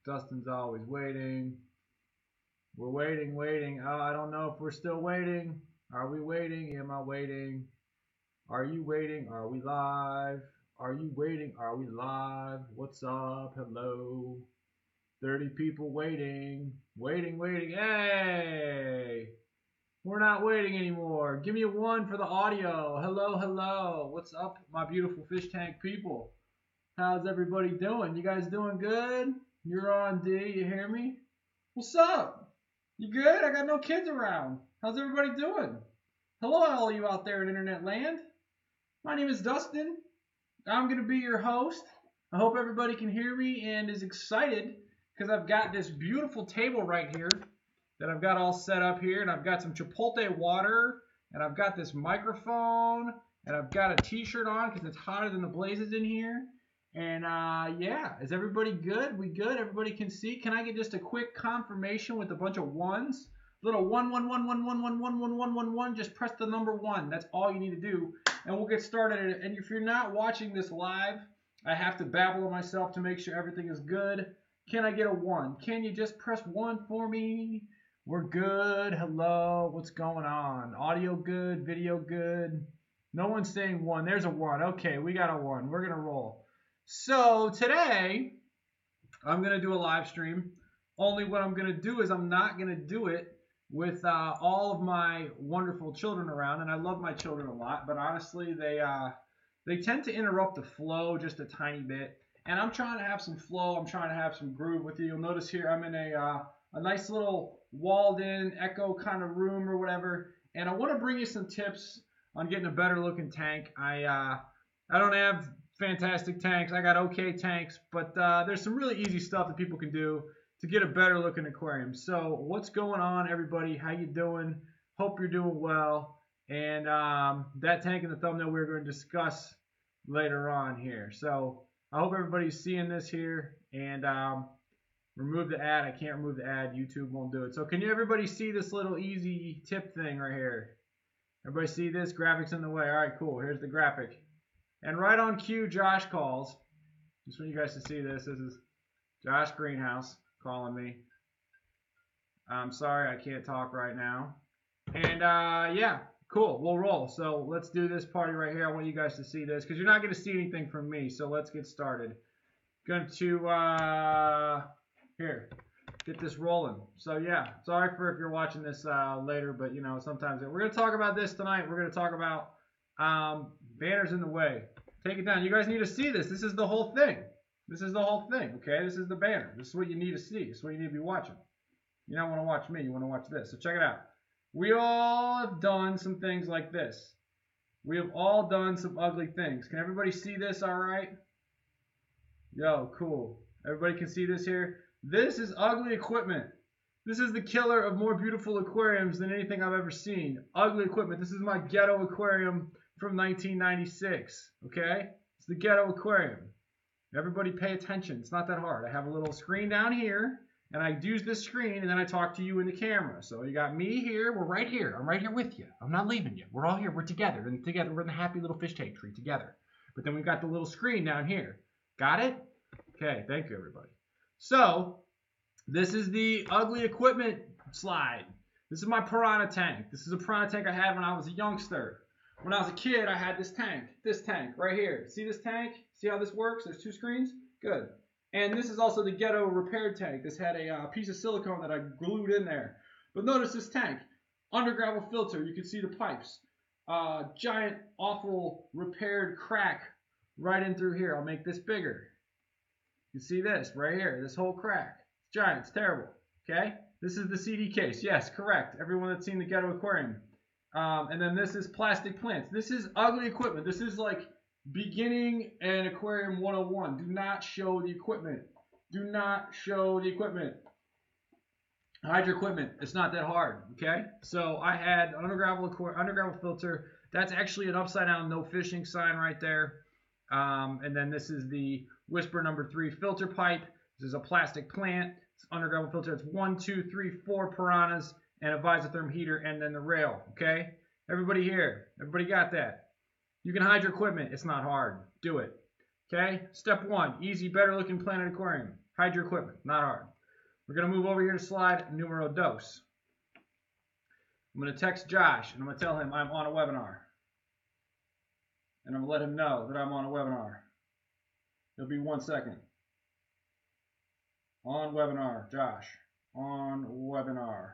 Dustin's always waiting. We're waiting. Oh, I don't know if we're still waiting. Are we waiting? Am I waiting? Are you waiting? Are we live? Are you waiting? Are we live? What's up? Hello. 30 people waiting. Waiting. Hey! We're not waiting anymore. Give me a 1 for the audio. Hello. What's up, my beautiful fish tank people? How's everybody doing? You guys doing good? You're on D. You hear me? What's up? You good? I got no kids around. How's everybody doing? Hello, all you out there in internet land. My name is Dustin. I'm going to be your host. I hope everybody can hear me and is excited because I've got this beautiful table right here that I've got all set up here, and I've got some Chipotle water, and I've got this microphone, and I've got a t-shirt on because it's hotter than the blazes in here. And yeah, is everybody good? We good? Everybody can see? Can I get just a quick confirmation with a bunch of ones? Little 1. Just press the number 1. That's all you need to do, and we'll get started. And if you're not watching this live, I have to babble to myself to make sure everything is good. Can I get a 1? Can you just press 1 for me? We're good. Hello. What's going on? Audio good? Video good? No one's saying 1. There's a 1. Okay, we got a 1. We're going to roll. So today, I'm going to do a live stream. Only what I'm going to do is I'm not going to do it with all of my wonderful children around. And I love my children a lot. But honestly, they tend to interrupt the flow just a tiny bit. And I'm trying to have some flow. I'm trying to have some groove with you. You'll notice here I'm in a nice little walled-in echo kind of room or whatever. And I want to bring you some tips on getting a better looking tank. I don't have fantastic tanks. I got okay tanks, but there's some really easy stuff that people can do to get a better looking aquarium. So what's going on, everybody? How you doing? Hope you're doing well. And that tank in the thumbnail we're going to discuss later on here. So I hope everybody's seeing this here. And remove the ad. I can't remove the ad. YouTube won't do it. So can you everybody see this little easy tip thing right here? Everybody see this? Graphics in the way. All right, cool. Here's the graphic. And right on cue, Josh calls. Just want you guys to see this. This is Josh Greenhouse calling me. I'm sorry I can't talk right now. And yeah, cool. We'll roll. So let's do this party right here. I want you guys to see this because you're not going to see anything from me. So let's get started. Going to here, get this rolling. So yeah, sorry for if you're watching this later, but you know, sometimes we're going to talk about this tonight. We're going to talk about banners in the way. Take it down. You guys need to see this. This is the whole thing. This is the whole thing, okay? This is the banner. This is what you need to see. This is what you need to be watching. You don't want to watch me. You want to watch this. So check it out. We all have done some things like this. We have all done some ugly things. Can everybody see this all right? Yo, cool. Everybody can see this here? This is ugly equipment. This is the killer of more beautiful aquariums than anything I've ever seen. Ugly equipment. This is my ghetto aquarium from 1996, okay? It's the ghetto aquarium. Everybody pay attention. It's not that hard. I have a little screen down here, and I use this screen, and then I talk to you in the camera. So you got me here. We're right here. I'm right here with you. I'm not leaving you. We're all here. We're together. And together, we're in the happy little fish tank tree together. But then we've got the little screen down here. Got it? Okay, thank you, everybody. So this is the ugly equipment slide. This is my piranha tank. This is a piranha tank I had when I was a youngster. When I was a kid, I had this tank right here. See this tank? See how this works? There's 2 screens? Good. And this is also the ghetto repaired tank. This had a piece of silicone that I glued in there. But notice this tank. Under gravel filter. You can see the pipes. Giant, awful, repaired crack right in through here. I'll make this bigger. You see this right here. This whole crack. It's giant. It's terrible. Okay? This is the CD case. Yes, correct. Everyone that's seen the ghetto aquarium. And then this is plastic plants. This is ugly equipment. This is like beginning an aquarium 101. Do not show the equipment. Do not show the equipment. Hide your equipment. It's not that hard. Okay? So I had under gravel filter. That's actually an upside down no fishing sign right there. And then this is the Whisper number 3 filter pipe. This is a plastic plant. It's under gravel filter. It's 1, 2, 3, 4 piranhas. And a Visotherm heater, and then the rail, okay? Everybody here, everybody got that? You can hide your equipment. It's not hard. Do it, okay? Step 1, easy, better looking Planet Aquarium. Hide your equipment. Not hard. We're going to move over here to slide numero dos. I'm going to text Josh, and I'm going to tell him I'm on a webinar. And I'm going to let him know that I'm on a webinar. It'll be 1 second. On webinar, Josh. On webinar.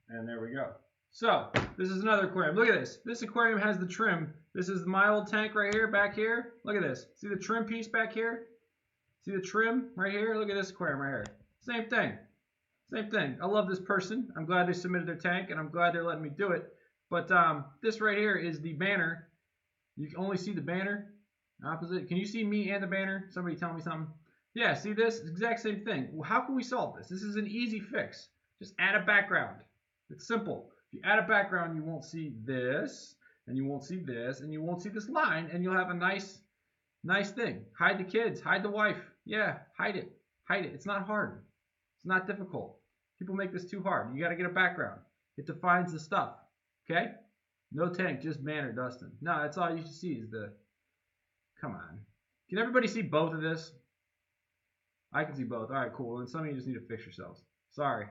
And there we go. So, this is another aquarium. Look at this. This aquarium has the trim. This is my old tank right here, back here. Look at this. See the trim piece back here? See the trim right here? Look at this aquarium right here. Same thing. Same thing. I love this person. I'm glad they submitted their tank, and I'm glad they're letting me do it. But this right here is the banner. You can only see the banner. Opposite. Can you see me and the banner? Somebody tell me something. Yeah, see this? Exact same thing. Well, how can we solve this? This is an easy fix. Just add a background. It's simple. If you add a background, you won't see this, and you won't see this, and you won't see this line, and you'll have a nice thing. Hide the kids. Hide the wife. Yeah, hide it. Hide it. It's not hard. It's not difficult. People make this too hard. You got to get a background. It defines the stuff. Okay? No tank, just banner, Dustin. No, that's all you should see is the... Come on. Can everybody see both of this? I can see both. All right, cool. And some of you just need to fix yourselves. Sorry.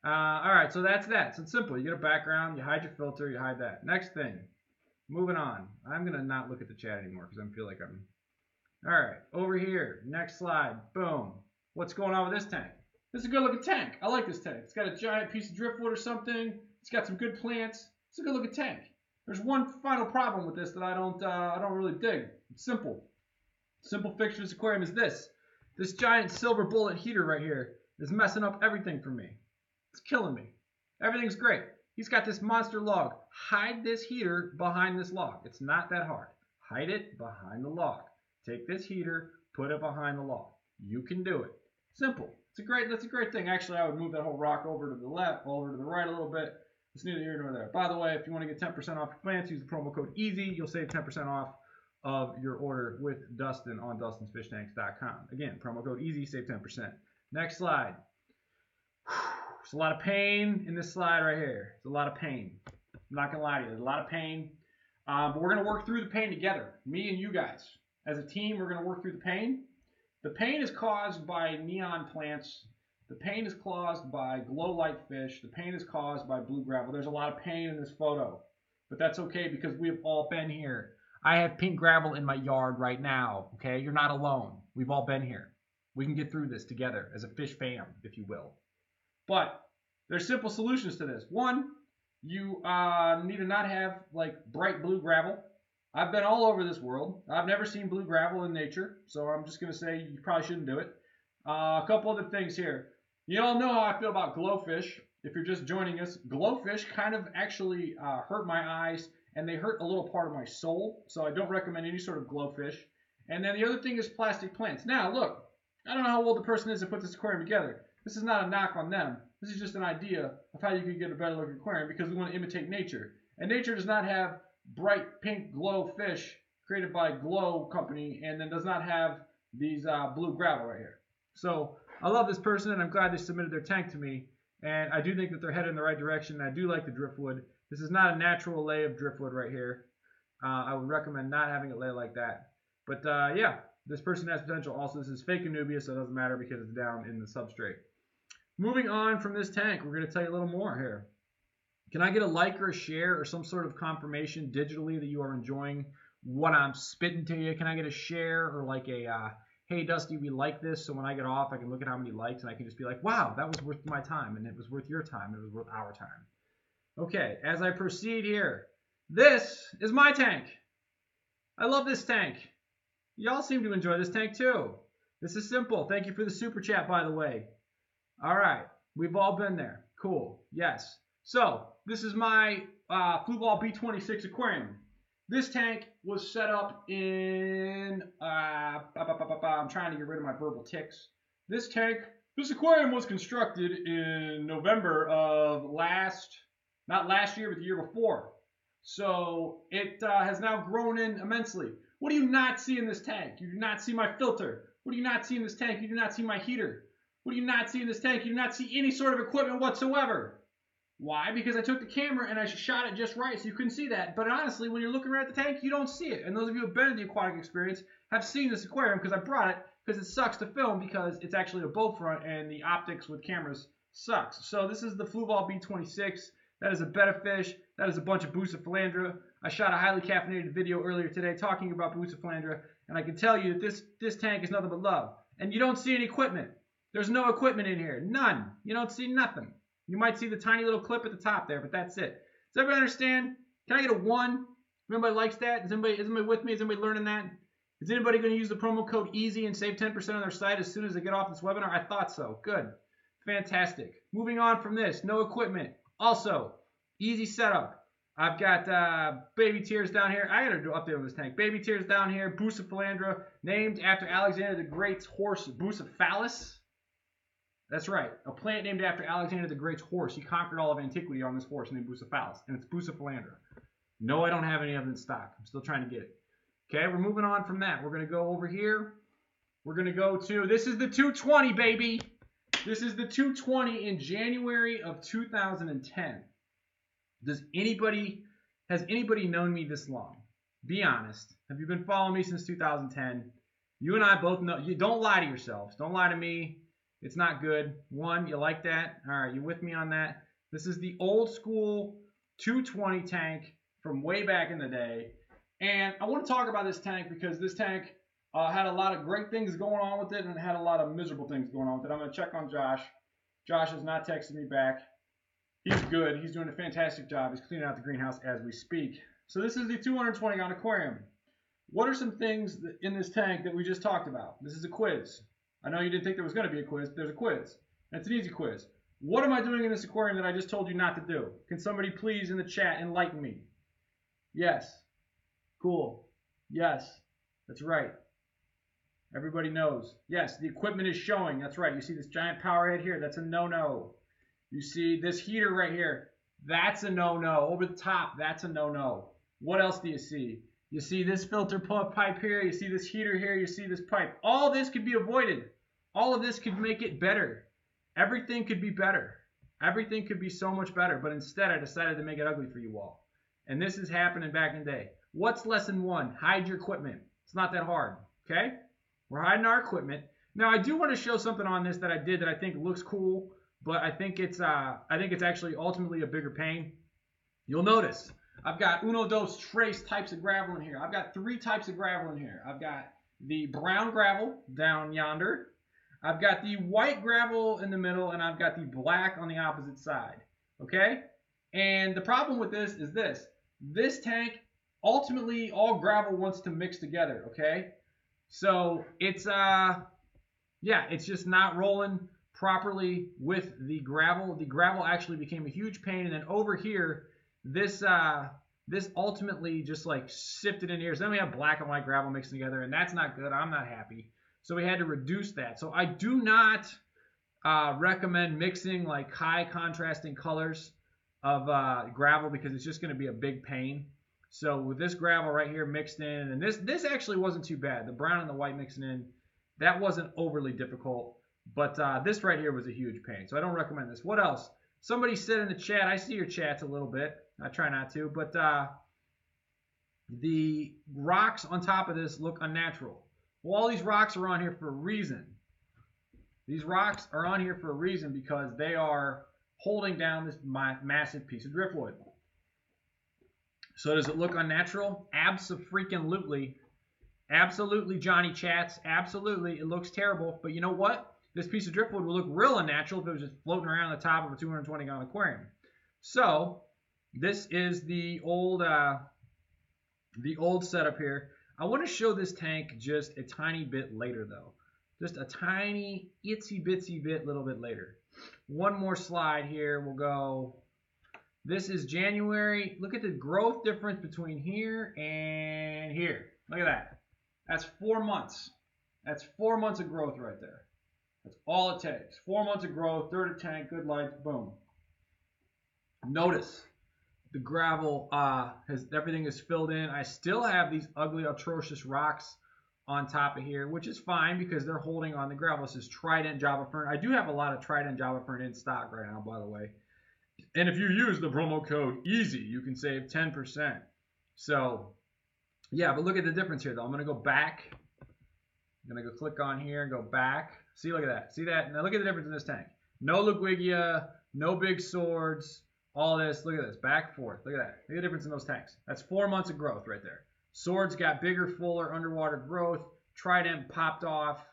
All right, so that's that. So it's simple. You get a background, you hide your filter, you hide that. Next thing. Moving on. I'm going to not look at the chat anymore because I feel like I'm... All right, over here. Next slide. Boom. What's going on with this tank? This is a good looking tank. I like this tank. It's got a giant piece of driftwood or something. It's got some good plants. It's a good looking tank. There's one final problem with this that I don't really dig. It's simple. Simple fixture of this aquarium is this. This giant silver bullet heater right here is messing up everything for me. It's killing me. Everything's great. He's got this monster log. Hide this heater behind this log. It's not that hard. Hide it behind the log. Take this heater, put it behind the log. You can do it. Simple. That's a great thing. Actually, I would move that whole rock over to the left, over to the right a little bit. It's neither here nor there. By the way, if you want to get 10% off your plants, use the promo code EASY. You'll save 10% off of your order with Dustin on Dustin'sFishTanks.com. Again, promo code EASY, save 10%. Next slide. There's a lot of pain in this slide right here. It's a lot of pain. I'm not going to lie to you. There's a lot of pain. But we're going to work through the pain together. Me and you guys. As a team, we're going to work through the pain. The pain is caused by neon plants. The pain is caused by glow light fish. The pain is caused by blue gravel. There's a lot of pain in this photo. But that's okay because we've all been here. I have pink gravel in my yard right now. Okay? You're not alone. We've all been here. We can get through this together as a fish fam, if you will. But there's simple solutions to this. One, you need to not have like bright blue gravel. I've been all over this world. I've never seen blue gravel in nature, so I'm just going to say you probably shouldn't do it. A couple other things here. You all know how I feel about glowfish. If you're just joining us, glowfish kind of actually hurt my eyes, and they hurt a little part of my soul, so I don't recommend any sort of glowfish. And then the other thing is plastic plants. Now, look, I don't know how old the person is that put this aquarium together. This is not a knock on them. This is just an idea of how you can get a better looking aquarium because we want to imitate nature. And nature does not have bright pink glow fish created by Glow Company and then does not have these blue gravel right here. So I love this person and I'm glad they submitted their tank to me. And I do think that they're headed in the right direction. I do like the driftwood. This is not a natural lay of driftwood right here. I would recommend not having it lay like that. But yeah, this person has potential. Also, this is fake Anubia, so it doesn't matter because it's down in the substrate. Moving on from this tank, we're going to tell you a little more here. Can I get a like or a share or some sort of confirmation digitally that you are enjoying what I'm spitting to you? Can I get a share or like a, hey, Dusty, we like this, so when I get off, I can look at how many likes, and I can just be like, wow, that was worth my time, and it was worth your time, it was worth our time. Okay, as I proceed here, this is my tank. I love this tank. Y'all seem to enjoy this tank too. This is simple. Thank you for the super chat, by the way. All right, we've all been there. Cool, yes. So, this is my Flueball B26 aquarium. This tank was set up in, I'm trying to get rid of my verbal tics. This aquarium was constructed in November of not last year, but the year before. So, it has now grown in immensely. What do you not see in this tank? You do not see my filter. What do you not see in this tank? You do not see my heater. What do you not see in this tank? You do not see any sort of equipment whatsoever. Why? Because I took the camera and I shot it just right so you couldn't see that. But honestly, when you're looking right at the tank, you don't see it. And those of you who have been in the aquatic experience have seen this aquarium because I brought it because it sucks to film because it's actually a boat front and the optics with cameras sucks. So this is the Fluval B26. That is a betta fish. That is a bunch of bucephalandra. I shot a highly caffeinated video earlier today talking about bucephalandra, and I can tell you that this tank is nothing but love. And you don't see any equipment. There's no equipment in here. None. You don't see nothing. You might see the tiny little clip at the top there, but that's it. Does everybody understand? Can I get a 1? If anybody likes that? Is anybody with me? Is anybody learning that? Is anybody going to use the promo code EASY and save 10% on their site as soon as they get off this webinar? I thought so. Good. Fantastic. Moving on from this. No equipment. Also, easy setup. I've got baby tears down here. I got to do an update on this tank. Baby tears down here. Bucephalandra, named after Alexander the Great's horse, Bucephalus. That's right. A plant named after Alexander the Great's horse. He conquered all of antiquity on this horse named Bucephalus, and it's Bucephalandra. No, I don't have any of it in stock. I'm still trying to get it. Okay, we're moving on from that. We're going to go over here. We're going to go to, this is the 220, baby. This is the 220 in January of 2010. Has anybody known me this long? Be honest. Have you been following me since 2010? You and I both know. You don't lie to yourselves. Don't lie to me. It's not good. 1, you like that? All right, you with me on that? This is the old school 220 tank from way back in the day. And I want to talk about this tank because this tank had a lot of great things going on with it and it had a lot of miserable things going on with it. I'm going to check on Josh. Josh has not texted me back. He's good. He's doing a fantastic job. He's cleaning out the greenhouse as we speak. So this is the 220 gallon aquarium. What are some things in this tank that we just talked about? This is a quiz. I know you didn't think there was going to be a quiz, but there's a quiz. And it's an easy quiz. What am I doing in this aquarium that I just told you not to do? Can somebody please in the chat enlighten me? Yes. Cool. Yes. That's right. Everybody knows. Yes, the equipment is showing. That's right. You see this giant power head here? That's a no-no. You see this heater right here? That's a no-no. Over the top, that's a no-no. What else do you see? You see this filter pipe here. You see this heater here. You see this pipe. All this could be avoided. All of this could make it better. Everything could be better. Everything could be so much better. But instead, I decided to make it ugly for you all. And this is happening back in the day. What's lesson 1? Hide your equipment. It's not that hard. Okay? We're hiding our equipment. Now, I do want to show something on this that I did that I think looks cool, but I think it's actually ultimately a bigger pain. You'll notice I've got uno, dos, tres types of gravel in here. I've got 3 types of gravel in here. I've got the brown gravel down yonder. I've got the white gravel in the middle, and I've got the black on the opposite side. Okay? And the problem with this is this. This tank, ultimately, all gravel wants to mix together. Okay? So it's it's just not rolling properly with the gravel. The gravel actually became a huge pain, and then over here, this ultimately just like sifted in here. So then we have black and white gravel mixed together, and that's not good. I'm not happy. So we had to reduce that. So I do not recommend mixing like high contrasting colors of gravel because it's just going to be a big pain. So with this gravel right here mixed in, and this actually wasn't too bad. The brown and the white mixing in, that wasn't overly difficult. But this right here was a huge pain. So I don't recommend this. What else? Somebody said in the chat, I see your chats a little bit. I try not to. But the rocks on top of this look unnatural. Well, all these rocks are on here for a reason. These rocks are on here for a reason because they are holding down this massive piece of driftwood. So does it look unnatural? Abso-freaking-lutely. Absolutely, Johnny Chats. Absolutely. It looks terrible. But you know what? This piece of driftwood would look real unnatural if it was just floating around the top of a 220 gallon aquarium. So this is the old setup here. I want to show this tank just a tiny bit later though. Just a tiny itsy bitsy bit little bit later. One more slide here. We'll go. This is January. Look at the growth difference between here and here. Look at that. That's 4 months. That's 4 months of growth right there. That's all it takes. 4 months of growth, third of tank, good lights, boom. Notice the gravel everything is filled in. I still have these ugly, atrocious rocks on top of here, which is fine because they're holding on the gravel. This is Trident Java Fern. I do have a lot of Trident Java Fern in stock right now, by the way. And if you use the promo code EASY, you can save 10%. So, yeah, but look at the difference here, though. I'm going to go back I'm going to go click on here and go back. See, look at that. See that? Now look at the difference in this tank. No Liguigia, no big swords, all this. Look at this. Back, forth. Look at that. Look at the difference in those tanks. That's 4 months of growth right there. Swords got bigger, fuller, underwater growth. Trident popped off.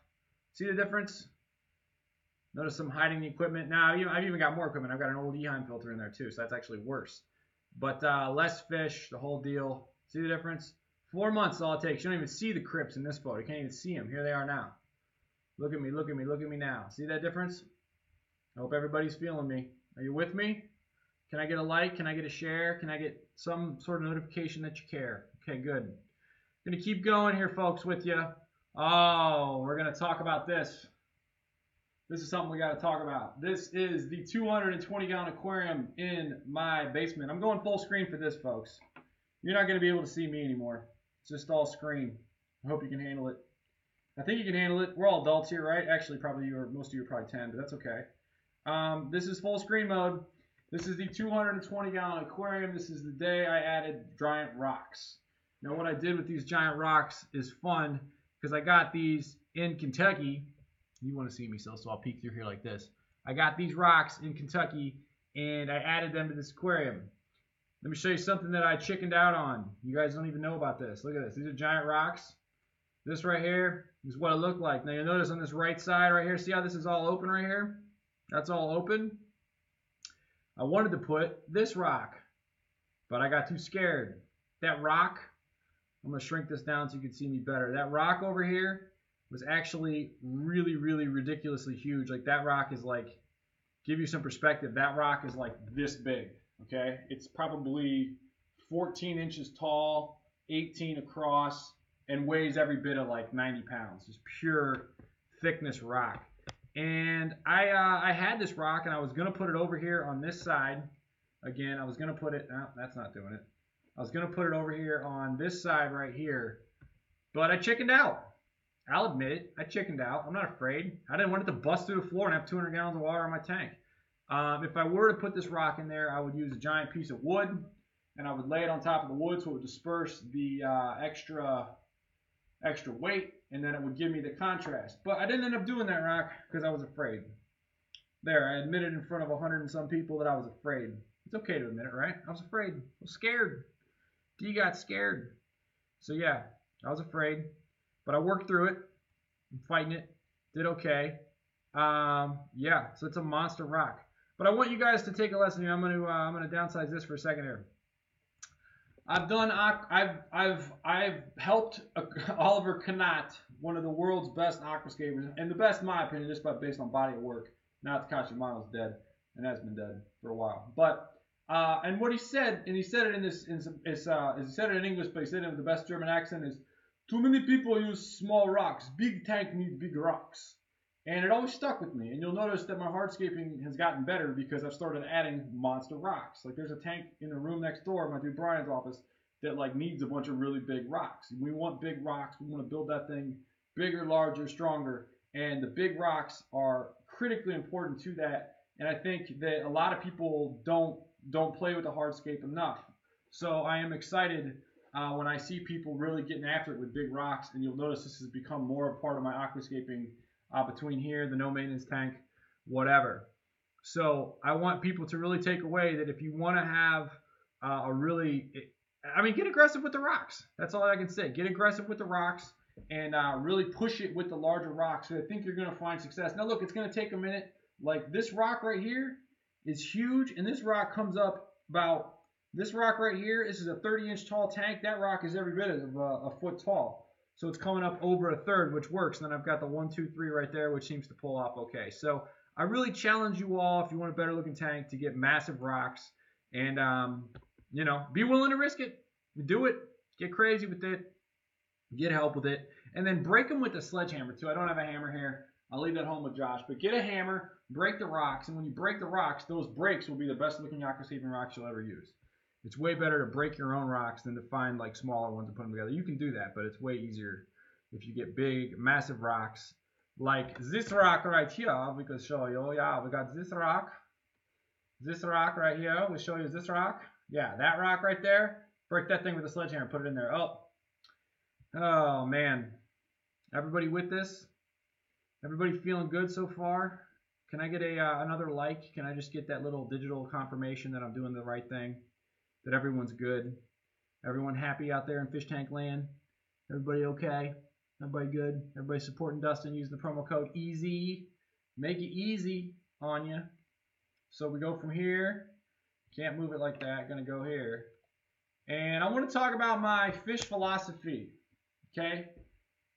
See the difference? Notice I'm hiding the equipment. Now, I've even got more equipment. I've got an old Eheim filter in there too, so that's actually worse. But less fish, the whole deal. See the difference? 4 months is all it takes. You don't even see the crypts in this photo. You can't even see them. Here they are now. Look at me, look at me, look at me now. See that difference? I hope everybody's feeling me. Are you with me? Can I get a like? Can I get a share? Can I get some sort of notification that you care? Okay, good. I'm going to keep going here, folks, with you. Oh, we're going to talk about this. This is something we got to talk about. This is the 220-gallon aquarium in my basement. I'm going full screen for this, folks. You're not going to be able to see me anymore. It's just all screen. I hope you can handle it. I think you can handle it. We're all adults here, right? Actually, probably most of you are probably 10, but that's okay. This is full screen mode. This is the 220-gallon aquarium. This is the day I added giant rocks. Now, what I did with these giant rocks is fun because I got these in Kentucky. You want to see me, so I'll peek through here like this. I got these rocks in Kentucky, and I added them to this aquarium. Let me show you something that I chickened out on. You guys don't even know about this. Look at this. These are giant rocks. This right here is what it looked like. Now, you'll notice on this right side right here, see how this is all open right here? That's all open. I wanted to put this rock, but I got too scared. That rock, I'm going to shrink this down so you can see me better. That rock over here was actually really, really ridiculously huge. Like that rock is like, give you some perspective, that rock is like this big, okay? It's probably 14 inches tall, 18 across, and weighs every bit of like 90 pounds. Just pure thickness rock. And I had this rock and I was going to put it over here on this side. Again, I was going to put it, no, that's not doing it. I was going to put it over here on this side right here, but I chickened out. I'll admit it. I chickened out. I'm not afraid. I didn't want it to bust through the floor and have 200 gallons of water in my tank. If I were to put this rock in there, I would use a giant piece of wood, and I would lay it on top of the wood so it would disperse the extra weight, and then it would give me the contrast. But I didn't end up doing that rock because I was afraid. There, I admitted in front of 100 and some people that I was afraid. It's okay to admit it, right? I was afraid. I was scared. D got scared. So yeah, I was afraid. But I worked through it. I'm fighting it. Did okay. Yeah, so it's a monster rock. But I want you guys to take a lesson here. I'm gonna downsize this for a second here. I've helped Oliver Knott, one of the world's best aquascapers, and the best in my opinion, just based on body of work. Now Takashi Mano's dead, and has been dead for a while. But and what he said, and he said it he said it in English, but he said it with the best German accent, is too many people use small rocks. Big tank needs big rocks. And it always stuck with me. And you'll notice that my hardscaping has gotten better because I've started adding monster rocks. Like there's a tank in the room next door, my dude Brian's office, that like needs a bunch of really big rocks. We want big rocks. We want to build that thing bigger, larger, stronger. And the big rocks are critically important to that. And I think that a lot of people don't play with the hardscape enough. So I am excited when I see people really getting after it with big rocks. And you'll notice this has become more a part of my aquascaping between here, the no maintenance tank, whatever. So I want people to really take away that if you want to have get aggressive with the rocks. That's all I can say. Get aggressive with the rocks and really push it with the larger rocks. So I think you're going to find success. Now look, it's going to take a minute. Like this rock right here is huge, and this rock comes up about this rock right here. This is a 30-inch tall tank. That rock is every bit of a foot tall. So it's coming up over a third, which works. And then I've got the 1, 2, 3 right there, which seems to pull off okay. So I really challenge you all, if you want a better looking tank, to get massive rocks and, be willing to risk it. Do it. Get crazy with it. Get help with it. And then break them with a sledgehammer too. I don't have a hammer here. I'll leave that home with Josh. But get a hammer, break the rocks. And when you break the rocks, those breaks will be the best looking aquascaping rocks you'll ever use. It's way better to break your own rocks than to find like smaller ones and put them together. You can do that, but it's way easier if you get big, massive rocks like this rock right here. We can show you. Yeah, we got this rock. This rock right here. We'll show you this rock. Yeah, that rock right there. Break that thing with a sledgehammer. Put it in there. Oh man. Everybody with this? Everybody feeling good so far? Can I get another like? Can I just get that little digital confirmation that I'm doing the right thing? That everyone's good? Everyone happy out there in fish tank land? Everybody okay? Everybody good? Everybody supporting Dustin using the promo code EASY. Make it easy on you. So we go from here. Can't move it like that. Gonna go here. And I want to talk about my fish philosophy. Okay?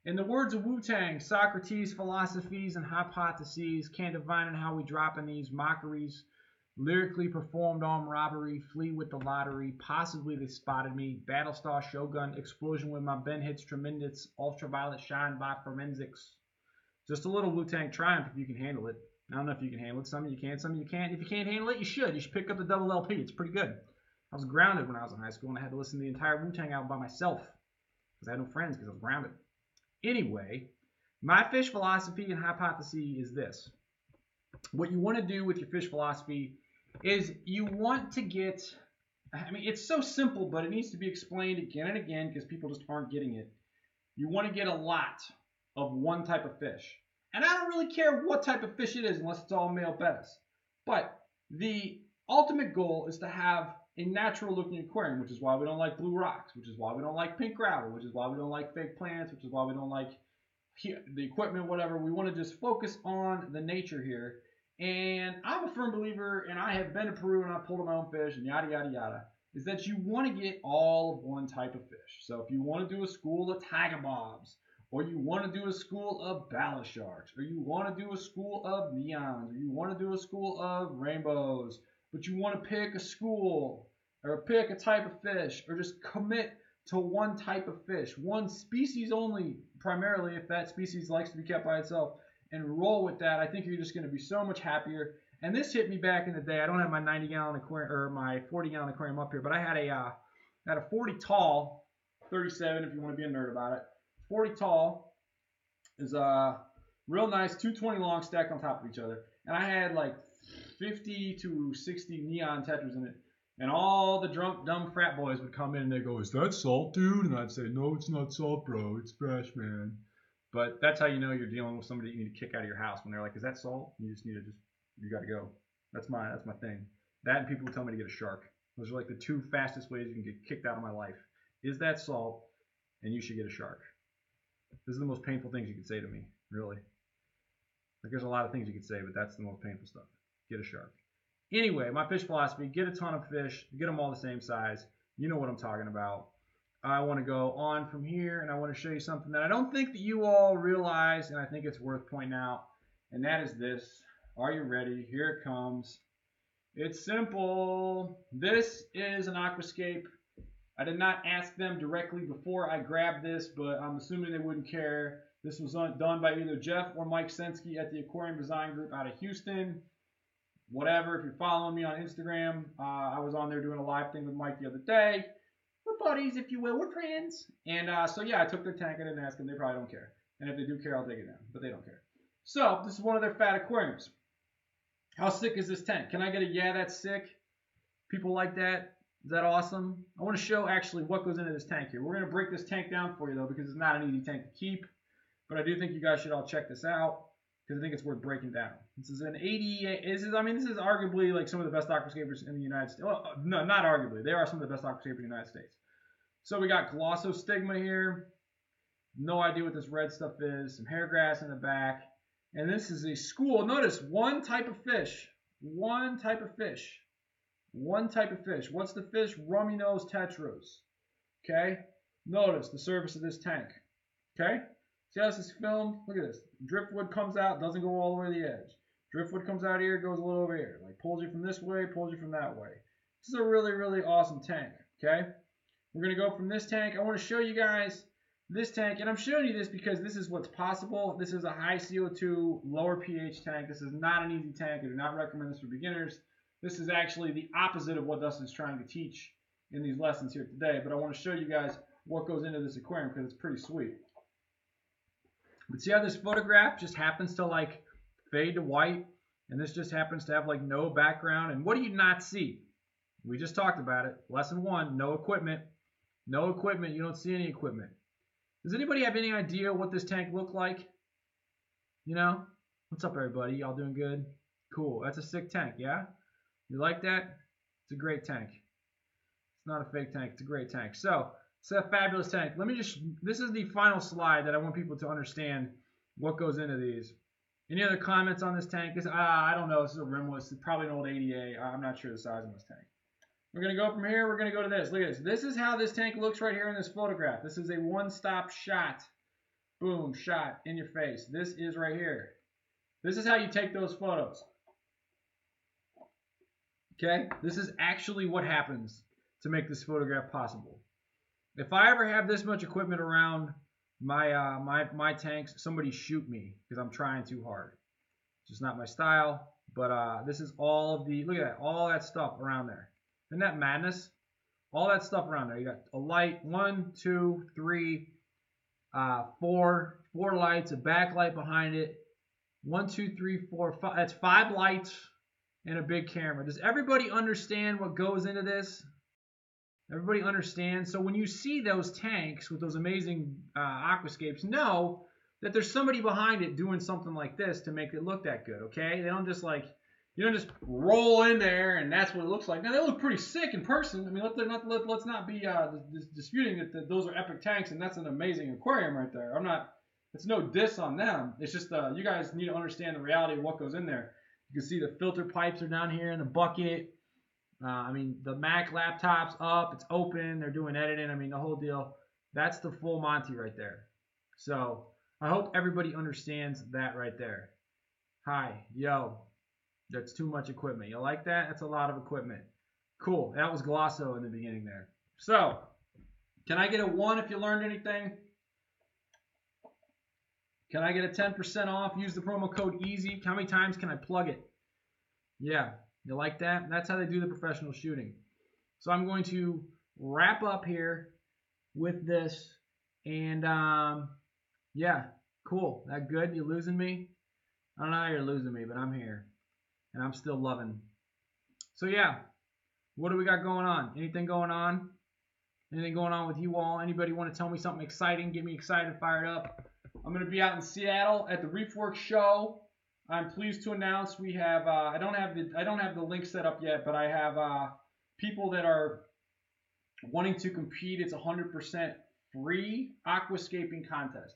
In the words of Wu-Tang, Socrates' philosophies and hypotheses can't divine in how we drop in these mockeries. Lyrically performed armed robbery, flee with the lottery, possibly they spotted me, Battlestar Shogun, explosion with my Ben hits tremendous, ultraviolet shine by forensics. Just a little Wu-Tang triumph if you can handle it. I don't know if you can handle it. Some of you can, some of you can't. If you can't handle it, you should. You should pick up the double LP. It's pretty good. I was grounded when I was in high school and I had to listen to the entire Wu-Tang album by myself because I had no friends because I was grounded. Anyway, my fish philosophy and hypothesis is this. What you want to do with your fish philosophy is you want to get, I mean, it's so simple, but it needs to be explained again and again because people just aren't getting it. You want to get a lot of one type of fish. And I don't really care what type of fish it is unless it's all male bettas. But the ultimate goal is to have a natural looking aquarium, which is why we don't like blue rocks, which is why we don't like pink gravel, which is why we don't like fake plants, which is why we don't like the equipment, whatever. We want to just focus on the nature here. And I'm a firm believer, and I have been to Peru and I pulled my own fish and yada, yada, yada, is that you want to get all of one type of fish. So if you want to do a school of tiger bobs, or you want to do a school of ballast sharks, or you want to do a school of neons, or you want to do a school of rainbows, but you want to pick a school or pick a type of fish or just commit to one type of fish, one species only, primarily if that species likes to be kept by itself, and roll with that, I think you're just going to be so much happier. And this hit me back in the day. I don't have my 90-gallon aquarium or my 40-gallon aquarium up here, but I had a 40 tall, 37 if you want to be a nerd about it. 40 tall is a real nice 220 long stacked on top of each other. And I had like 50 to 60 neon tetras in it. And all the drunk, dumb frat boys would come in and they go, "Is that salt, dude?" And I'd say, "No, it's not salt, bro. It's fresh, man." But that's how you know you're dealing with somebody you need to kick out of your house when they're like, "Is that salt?" You just need to you got to go. That's my thing. That and people who tell me to get a shark. Those are like the two fastest ways you can get kicked out of my life. Is that salt? And you should get a shark. This is the most painful things you can say to me, really. Like there's a lot of things you could say, but that's the most painful stuff. Get a shark. Anyway, my fish philosophy, get a ton of fish, get them all the same size. You know what I'm talking about. I want to go on from here, and I want to show you something that I don't think that you all realize, and I think it's worth pointing out, and that is this. Are you ready? Here it comes. It's simple. This is an aquascape. I did not ask them directly before I grabbed this, but I'm assuming they wouldn't care. This was done by either Jeff or Mike Sensky at the Aquarium Design Group out of Houston. Whatever, if you're following me on Instagram, I was on there doing a live thing with Mike the other day. We're buddies, if you will. We're friends. And so, yeah, I took their tank. I didn't ask them. They probably don't care. And if they do care, I'll take it down. But they don't care. So, this is one of their fat aquariums. How sick is this tank? Can I get a yeah, that's sick? People like that? Is that awesome? I want to show actually what goes into this tank here. We're going to break this tank down for you, though, because it's not an easy tank to keep. But I do think you guys should all check this out because I think it's worth breaking down. This is an 88. This is arguably like some of the best aquascapers in the United States. Well, no, not arguably. They are some of the best aquascapers in the United States. So we got Glossostigma here. No idea what this red stuff is. Some hair grass in the back. And this is a school. Notice one type of fish. One type of fish. One type of fish. What's the fish? Rummy nose tetras. Okay? Notice the surface of this tank. Okay? See how this is filmed? Look at this. Driftwood comes out, doesn't go all the way to the edge. Driftwood comes out here, goes a little over here. Like pulls you from this way, pulls you from that way. This is a really, really awesome tank. Okay? We're going to go from this tank. I want to show you guys this tank. And I'm showing you this because this is what's possible. This is a high CO2, lower pH tank. This is not an easy tank. I do not recommend this for beginners. This is actually the opposite of what Dustin's trying to teach in these lessons here today. But I want to show you guys what goes into this aquarium because it's pretty sweet. But see how this photograph just happens to like fade to white, and this just happens to have like no background. And what do you not see? We just talked about it. Lesson 1, no equipment. No equipment. You don't see any equipment. Does anybody have any idea what this tank looked like? You know? What's up, everybody? Y'all doing good? Cool. That's a sick tank, yeah? You like that? It's a great tank. It's not a fake tank. It's a great tank. So, it's a fabulous tank. This is the final slide that I want people to understand what goes into these. Any other comments on this tank? I don't know. This is a rimless. It's probably an old 80A. I'm not sure the size of this tank. We're going to go from here. We're going to go to this. Look at this. This is how this tank looks right here in this photograph. This is a one-stop shot. Boom, shot in your face. This is right here. This is how you take those photos. Okay? This is actually what happens to make this photograph possible. If I ever have this much equipment around my tanks, somebody shoot me because I'm trying too hard. It's just not my style. But this is all of the, look at that, all that stuff around there. Isn't that madness? All that stuff around there. You got a light, 1, 2, 3, 4 lights, a backlight behind it. 1, 2, 3, 4, 5. That's 5 lights and a big camera. Does everybody understand what goes into this? Everybody understands? So when you see those tanks with those amazing aquascapes, know that there's somebody behind it doing something like this to make it look that good, okay? They don't just like, you don't just roll in there and that's what it looks like. Now, they look pretty sick in person. I mean, let's not be disputing that those are epic tanks and that's an amazing aquarium right there. It's no diss on them. It's just you guys need to understand the reality of what goes in there. You can see the filter pipes are down here in the bucket. I mean, the Mac laptop's up. It's open. They're doing editing. I mean, the whole deal. That's the full Monty right there. So I hope everybody understands that right there. Hi, yo. That's too much equipment. You like that? That's a lot of equipment. Cool. That was Glosso in the beginning there. So, can I get a 1 if you learned anything? Can I get a 10% off? Use the promo code EASY. How many times can I plug it? Yeah. You like that? That's how they do the professional shooting. So I'm going to wrap up here with this. And, yeah. Cool. That good? You losing me? I don't know how you're losing me, but I'm here. And I'm still loving. So, yeah. What do we got going on? Anything going on? Anything going on with you all? Anybody want to tell me something exciting? Get me excited, fired up. I'm going to be out in Seattle at the Reefworks show. I'm pleased to announce we have I don't have the link set up yet, but I have people that are wanting to compete. It's 100% free aquascaping contest.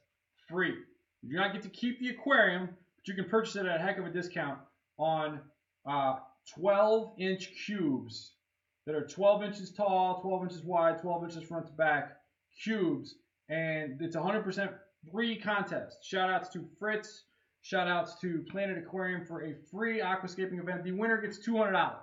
Free. You do not get to keep the aquarium, but you can purchase it at a heck of a discount on 12-inch cubes that are 12 inches tall, 12 inches wide, 12 inches front to back cubes, and it's 100% free contest. Shout outs to Fritz. Shout outs to Planet Aquarium for a free aquascaping event. The winner gets $200.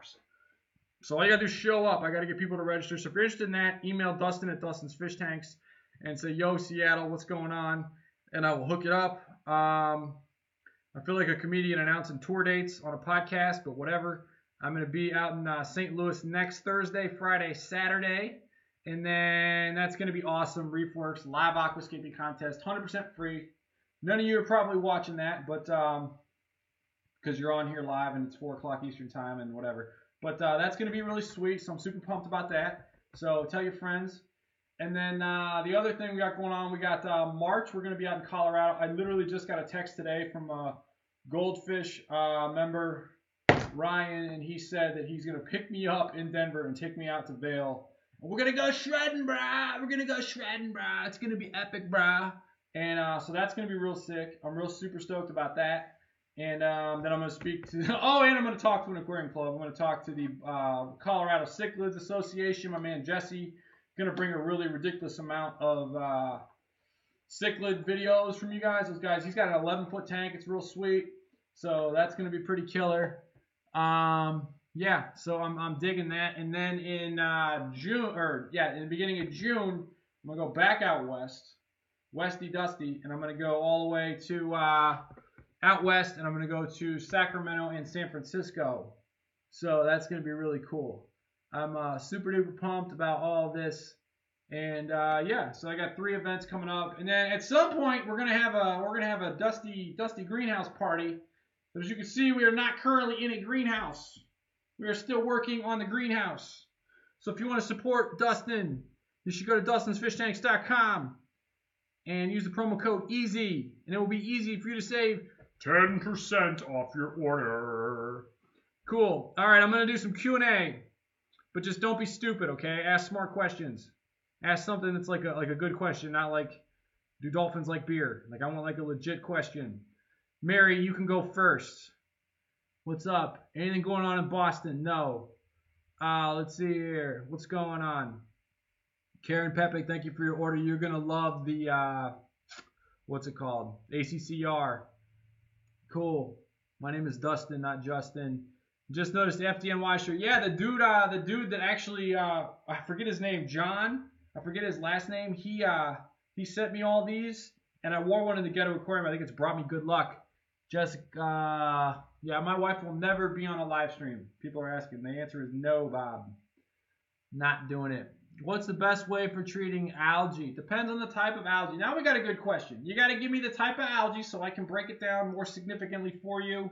So all you got to do is show up. I got to get people to register. So if you're interested in that, email Dustin at Dustin's Fish Tanks and say, yo, Seattle, what's going on? And I will hook it up. I feel like a comedian announcing tour dates on a podcast, but whatever. I'm going to be out in St. Louis next Thursday, Friday, Saturday. And then that's going to be awesome. Reefworks, live aquascaping contest, 100% free. None of you are probably watching that, but because you're on here live and it's 4 o'clock Eastern time and whatever. But that's going to be really sweet, so I'm super pumped about that. So tell your friends. And then the other thing we got going on, we got March. We're going to be out in Colorado. I literally just got a text today from a Goldfish member, Ryan, and he said that he's going to pick me up in Denver and take me out to Vail. And we're going to go shredding, brah. We're going to go shredding, brah. It's going to be epic, brah. And so that's going to be real sick. I'm real super stoked about that. And then I'm going to speak to, and I'm going to talk to an aquarium club. I'm going to talk to the Colorado Cichlids Association. My man Jesse going to bring a really ridiculous amount of cichlid videos from you guys. Those guys, he's got an 11-foot tank. It's real sweet. So that's going to be pretty killer. Yeah, so I'm digging that. And then in June, in the beginning of June, I'm going to go back out west. Westy Dusty, and I'm going to go all the way to out west, and I'm going to go to Sacramento and San Francisco. So that's going to be really cool. I'm super duper pumped about all of this, and yeah, so I got 3 events coming up, and then at some point we're going to have a Dusty greenhouse party. But as you can see, we are not currently in a greenhouse. We are still working on the greenhouse. So if you want to support Dustin, you should go to DustinsFishTanks.com. and use the promo code EASY, and it will be easy for you to save 10% off your order. Cool. All right, I'm going to do some Q&A, but just don't be stupid, okay? Ask smart questions. Ask something that's like a good question, not like, do dolphins like beer? Like, I want like a legit question. Mary, you can go first. What's up? Anything going on in Boston? No. Let's see here. What's going on? Karen Pepe, thank you for your order. You're going to love the, what's it called? ACCR. Cool. My name is Dustin, not Justin. Just noticed the FDNY shirt. Yeah, the dude that actually, I forget his name, John. I forget his last name. He sent me all these, and I wore one in the Ghetto Aquarium. I think it's brought me good luck. Jessica, yeah, my wife will never be on a live stream. People are asking. The answer is no, Bob. Not doing it. What's the best way for treating algae? Depends on the type of algae. Now we got a good question. You got to give me the type of algae so I can break it down more significantly for you.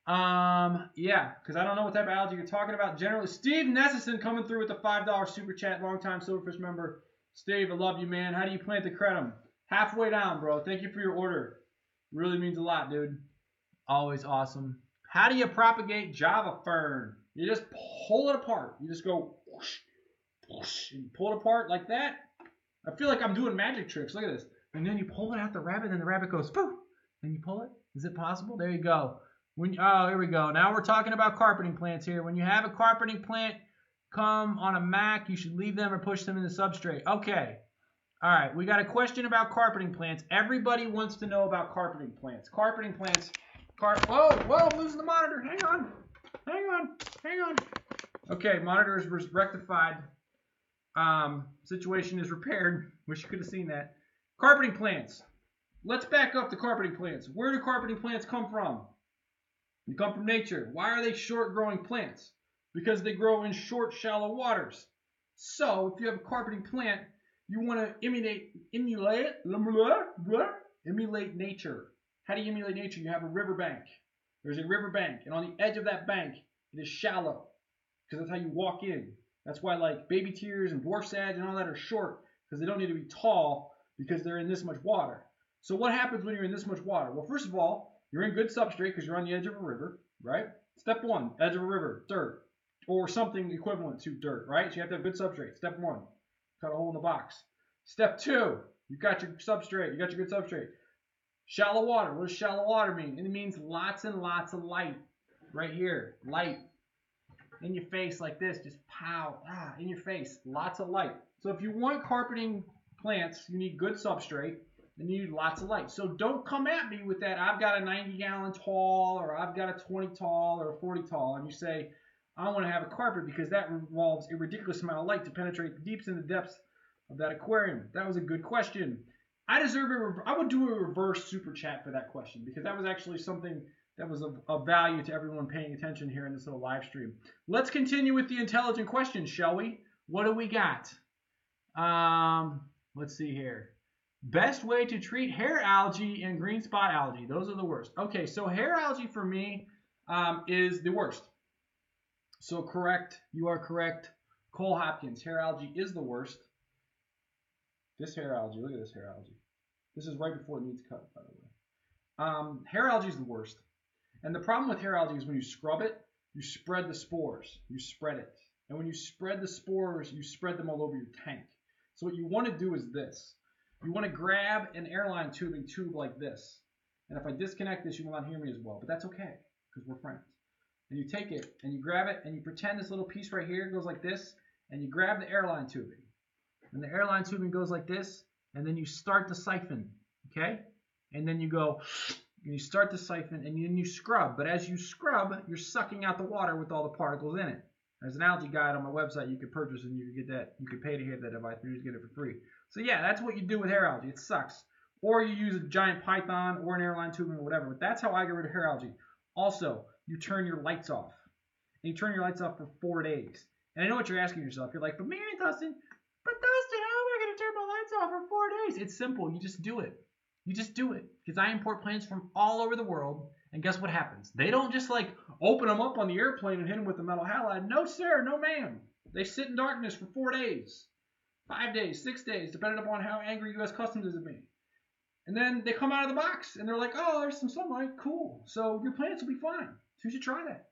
Yeah, because I don't know what type of algae you're talking about. Generally, Steve Nessison coming through with the $5 super chat. Longtime Silverfish member. Steve, I love you, man. How do you plant the cretum? Halfway down, bro. Thank you for your order. Really means a lot, dude. Always awesome. How do you propagate Java fern? You just pull it apart. You just go whoosh, whoosh, and you pull it apart like that. I feel like I'm doing magic tricks. Look at this. And then you pull it out the rabbit, and the rabbit goes poof. And you pull it. Is it possible? There you go. Oh, here we go. Now we're talking about carpeting plants here. When you have a carpeting plant come on a Mac, you should leave them or push them in the substrate. Okay. All right. We got a question about carpeting plants. Everybody wants to know about carpeting plants. Carpeting plants. Whoa, I'm losing the monitor. Hang on. Okay, monitor is rectified. Situation is repaired. Wish you could have seen that. Carpeting plants. Let's back up to carpeting plants. Where do carpeting plants come from? They come from nature. Why are they short-growing plants? Because they grow in short, shallow waters. So, if you have a carpeting plant, you want to emulate nature. How do you emulate nature? You have a riverbank. There's a riverbank, and on the edge of that bank, it is shallow, because that's how you walk in. That's why, like, baby tears and dwarf sads and all that are short, because they don't need to be tall, because they're in this much water. So what happens when you're in this much water? Well, first of all, you're in good substrate because you're on the edge of a river, right? Step one, edge of a river, dirt, or something equivalent to dirt, right? So you have to have good substrate. Step one, cut a hole in the box. Step two, you got your substrate. You got your good substrate. Shallow water. What does shallow water mean? It means lots and lots of light. Right here, light. In your face like this, just pow, in your face. Lots of light. So if you want carpeting plants, you need good substrate. And you need lots of light. So don't come at me with that, I've got a 90-gallon tall, or I've got a 20 tall, or a 40 tall, and you say, I want to have a carpet because that involves a ridiculous amount of light to penetrate the deeps and the depths of that aquarium. That was a good question. I would do a reverse super chat for that question because that was actually something that was of value to everyone paying attention here in this little live stream. Let's continue with the intelligent questions, shall we? What do we got? Let's see here. Best way to treat hair algae and green spot algae. Those are the worst. Okay, so hair algae for me is the worst. So correct, you are correct. Cole Hopkins, hair algae is the worst. This hair algae, look at this hair algae. This is right before it needs cut, by the way. Hair algae is the worst. And the problem with hair algae is when you scrub it, you spread the spores. You spread it. And when you spread the spores, you spread them all over your tank. So what you want to do is this. You want to grab an airline tubing tube like this. And if I disconnect this, you will not hear me as well. But that's okay, because we're friends. And you take it, and you grab it, and you pretend this little piece right here goes like this. And you grab the airline tubing. And the airline tubing goes like this. And then you start the siphon. Okay? And then you go, and you start the siphon, and then you scrub. But as you scrub, you're sucking out the water with all the particles in it. There's an algae guide on my website you could purchase, and you could get that. You could pay to have that device, but you just get it for free. So yeah, that's what you do with hair algae. It sucks. Or you use a giant python or an airline tubing or whatever. But that's how I get rid of hair algae. Also, you turn your lights off. And you turn your lights off for 4 days. And I know what you're asking yourself. You're like, but man, Dustin, how am I going to turn my lights off for 4 days? It's simple. You just do it. You just do it. Because I import plants from all over the world. And guess what happens? They don't just like open them up on the airplane and hit them with the metal halide. No, sir. No, ma'am. They sit in darkness for 4 days. 5 days, 6 days, depending upon how angry U.S. Customs is at me. And then they come out of the box and they're like, oh, there's some sunlight. Cool. So your plants will be fine. So you should try that.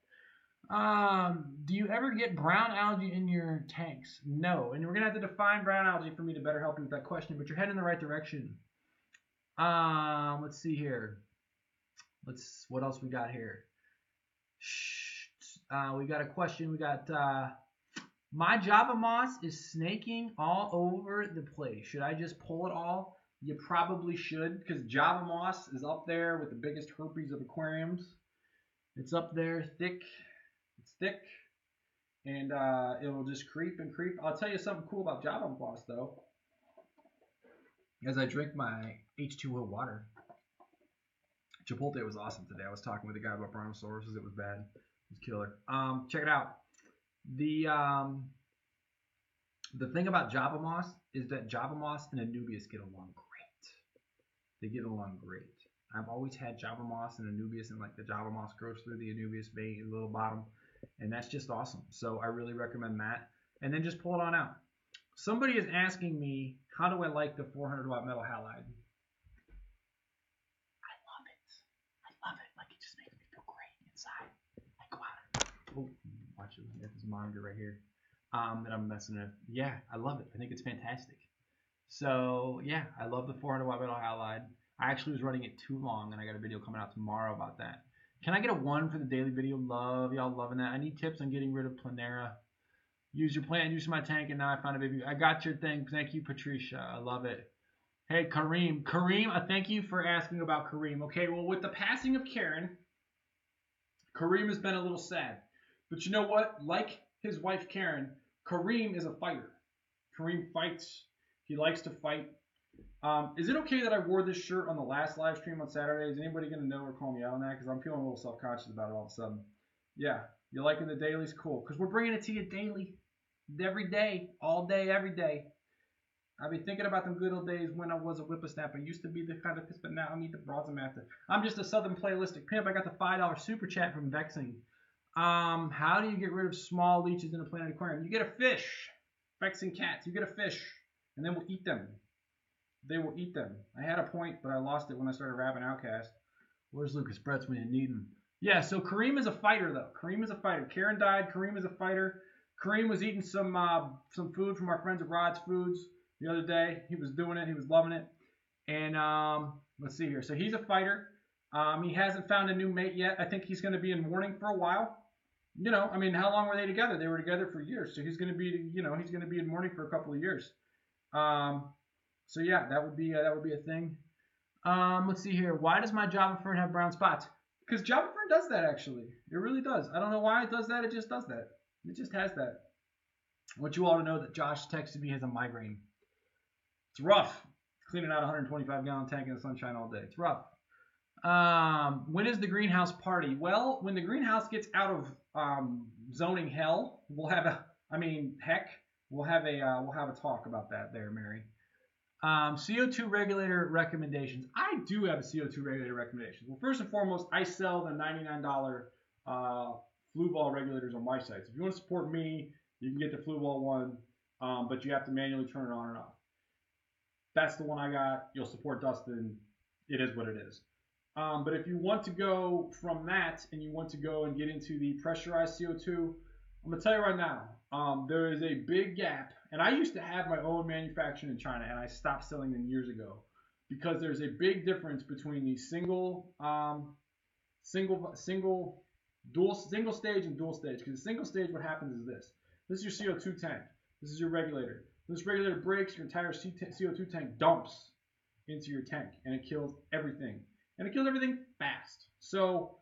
Do you ever get brown algae in your tanks? No. And we're going to have to define brown algae for me to better help you with that question, but you're heading in the right direction. Let's see here. What else we got here? We got a question. We got, my Java moss is snaking all over the place. Should I just pull it all? You probably should, because Java moss is up there with the biggest herpes of aquariums. It's up there, thick. It's thick, and it will just creep and creep. I'll tell you something cool about Java moss, though. As I drink my H2O water. Chipotle was awesome today. I was talking with a guy about brontosaurus. It was bad. It was killer. Check it out. The thing about Java moss is that Java moss and Anubias get along great. They get along great. I've always had Java moss and Anubias, and like the Java moss grows through the Anubias vein, the little bottom, and that's just awesome. So I really recommend that. And then just pull it on out. Somebody is asking me, how do I like the 400 watt metal halide? I love it. I love it. Like, it just makes me feel great inside. Like, go out. Oh, watch it. I got this monitor right here. That I'm messing with. Yeah, I love it. I think it's fantastic. So yeah, I love the 400 watt metal halide. I actually was running it too long, and I got a video coming out tomorrow about that. Can I get a 1 for the daily video? Love y'all loving that. I need tips on getting rid of Planera. Use your plant use my tank, and now I found a baby. I got your thing. Thank you, Patricia. I love it. Hey, Kareem. Kareem, thank you for asking about Kareem. Okay, well, with the passing of Karen, Kareem has been a little sad. But you know what? Like his wife, Karen, Kareem is a fighter. Kareem fights. He likes to fight. Is it okay that I wore this shirt on the last live stream on Saturday? Is anybody going to know or call me out on that? Because I'm feeling a little self-conscious about it all of a sudden. Yeah, you liking the dailies? Cool. Because we're bringing it to you daily. Every day. All day, every day. I've been thinking about them good old days when I was a whippersnapper. Used to be the kind of piss, but now I need the broads and master. I'm just a southern playlistic pimp. I got the $5 super chat from Vexing. How do you get rid of small leeches in a planted aquarium? You get a fish. Vexing cats. You get a fish. And then we'll eat them. They will eat them. I had a point, but I lost it when I started rapping Outcast. Where's Lucas Bretz when you need him? Yeah, so Kareem is a fighter, though. Kareem is a fighter. Karen died. Kareem is a fighter. Kareem was eating some food from our friends at Rod's Foods the other day. He was doing it. He was loving it. And let's see here. So he's a fighter. He hasn't found a new mate yet. I think he's going to be in mourning for a while. You know, I mean, how long were they together? They were together for years. So he's going to be, you know, he's going to be in mourning for a couple of years. So yeah, that would be a thing. Let's see here. Why does my Java fern have brown spots? Because Java fern does that, actually. It really does. I don't know why it does that. It just does that. It just has that. I want you all to know that Josh texted me he has a migraine. It's rough. Cleaning out a 125-gallon tank in the sunshine all day. It's rough. When is the greenhouse party? Well, when the greenhouse gets out of zoning hell, we'll have a. I mean, heck, we'll have a talk about that there, Mary. CO2 regulator recommendations. I do have a CO2 regulator recommendation. Well, first and foremost, I sell the $99 flue ball regulators on my site. So if you want to support me, you can get the flue ball one, but you have to manually turn it on and off. That's the one I got. You'll support Dustin. It is what it is. But if you want to go from that and you want to go and get into the pressurized CO2, I'm going to tell you right now, there is a big gap. And I used to have my own manufacturing in China, and I stopped selling them years ago because there's a big difference between the single stage and dual stage. Because the single stage, what happens is this. This is your CO2 tank. This is your regulator. When this regulator breaks, your entire CO2 tank dumps into your tank, and it kills everything. And it kills everything fast. So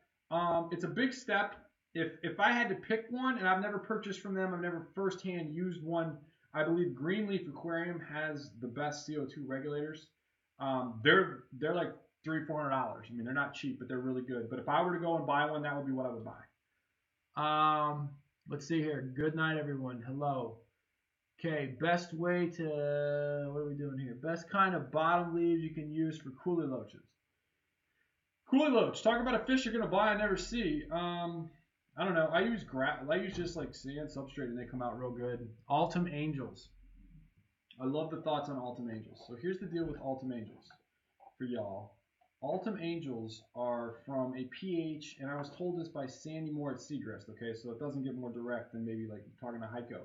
it's a big step. If I had to pick one, and I've never purchased from them, I've never firsthand used one, I believe Greenleaf Aquarium has the best CO2 regulators. They're like $300-400. I mean, they're not cheap, but they're really good. But if I were to go and buy one, that would be what I would buy. Let's see here. Good night, everyone. Hello. Okay, best way to, what are we doing here? Best kind of bottom leaves you can use for coolie loaches. Coolie loach. Talk about a fish you're gonna buy and never see. I don't know. I use just like sand substrate and they come out real good. Altum Angels. I love the thoughts on Altum Angels. So here's the deal with Altum Angels. for y'all. Ultim Angels are from a pH, and I was told this by Sandy Moore at Seagrass, okay, so it doesn't get more direct than maybe like talking to Heiko.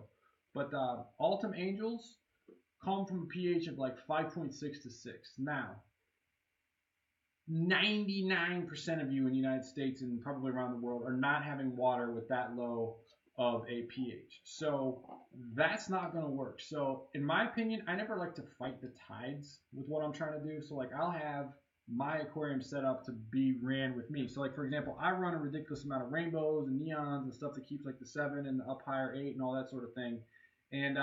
But Ultim Angels come from a pH of like 5.6 to 6. Now, 99% of you in the United States and probably around the world are not having water with that low of a pH. So that's not going to work. So in my opinion, I never like to fight the tides with what I'm trying to do. So like I'll have my aquarium set up to be ran with me. So like for example, I run a ridiculous amount of rainbows and neons and stuff that keeps like the 7 and the up higher 8 and all that sort of thing. And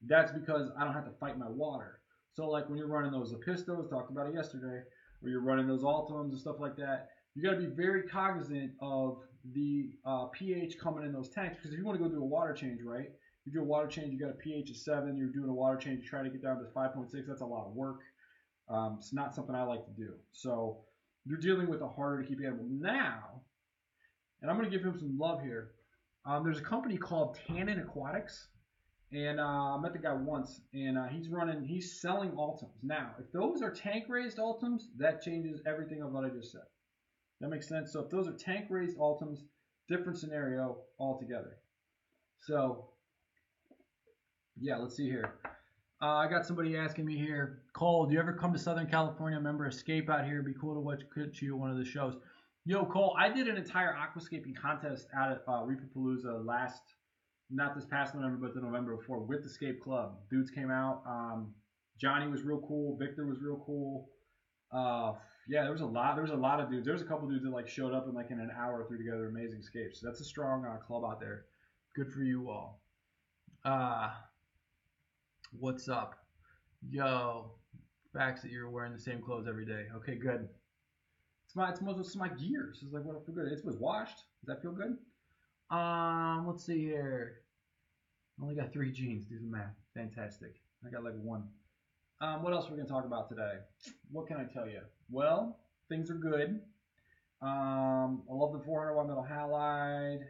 that's because I don't have to fight my water. So like when you're running those Epistos, talked about it yesterday, or you're running those Ultims and stuff like that, you got to be very cognizant of the pH coming in those tanks, because if you want to go do a water change, right? You do a water change, you got a pH of 7, you're doing a water change, you try to get down to 5.6, that's a lot of work. It's not something I like to do. So you're dealing with a harder to keep animal. Now, and I'm going to give him some love here. There's a company called Tannin Aquatics, and I met the guy once, and he's selling Ultims. Now, if those are tank-raised Ultims, that changes everything of what I just said. That makes sense? So if those are tank-raised Ultims, different scenario altogether. So, yeah, let's see here. I got somebody asking me here, Cole, do you ever come to Southern California? Remember Escape out here? It'd be cool to watch you at one of the shows. Yo, Cole, I did an entire aquascaping contest out at Reaperpalooza not this past November, but the November before, with the Escape Club. Dudes came out. Johnny was real cool. Victor was real cool. Yeah, there was a lot of dudes. There was a couple dudes that like showed up in an hour or threw together amazing escapes. So that's a strong club out there. Good for you all. What's up? Yo, facts that you're wearing the same clothes every day. Okay, good. It's my gears. It's like what I feel good. It was washed. Does that feel good? Let's see here. I only got 3 jeans. Do the math. Fantastic. I got like 1. What else are we gonna talk about today? What can I tell you? Well, things are good. I love the 400 watt metal halide.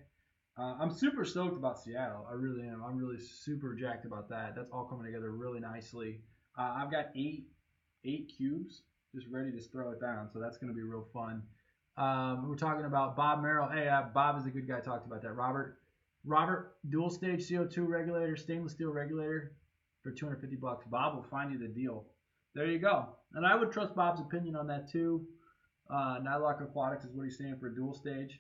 I'm super stoked about Seattle. I really am. I'm really super jacked about that. That's all coming together really nicely. I've got 8 cubes just ready to throw it down, so that's going to be real fun. We're talking about Bob Merrill. Hey, Bob is a good guy. Talked about that. Robert, dual stage CO2 regulator, stainless steel regulator for $250. Bob will find you the deal. There you go. And I would trust Bob's opinion on that too. Nylock Aquatics is what he's saying for a dual stage.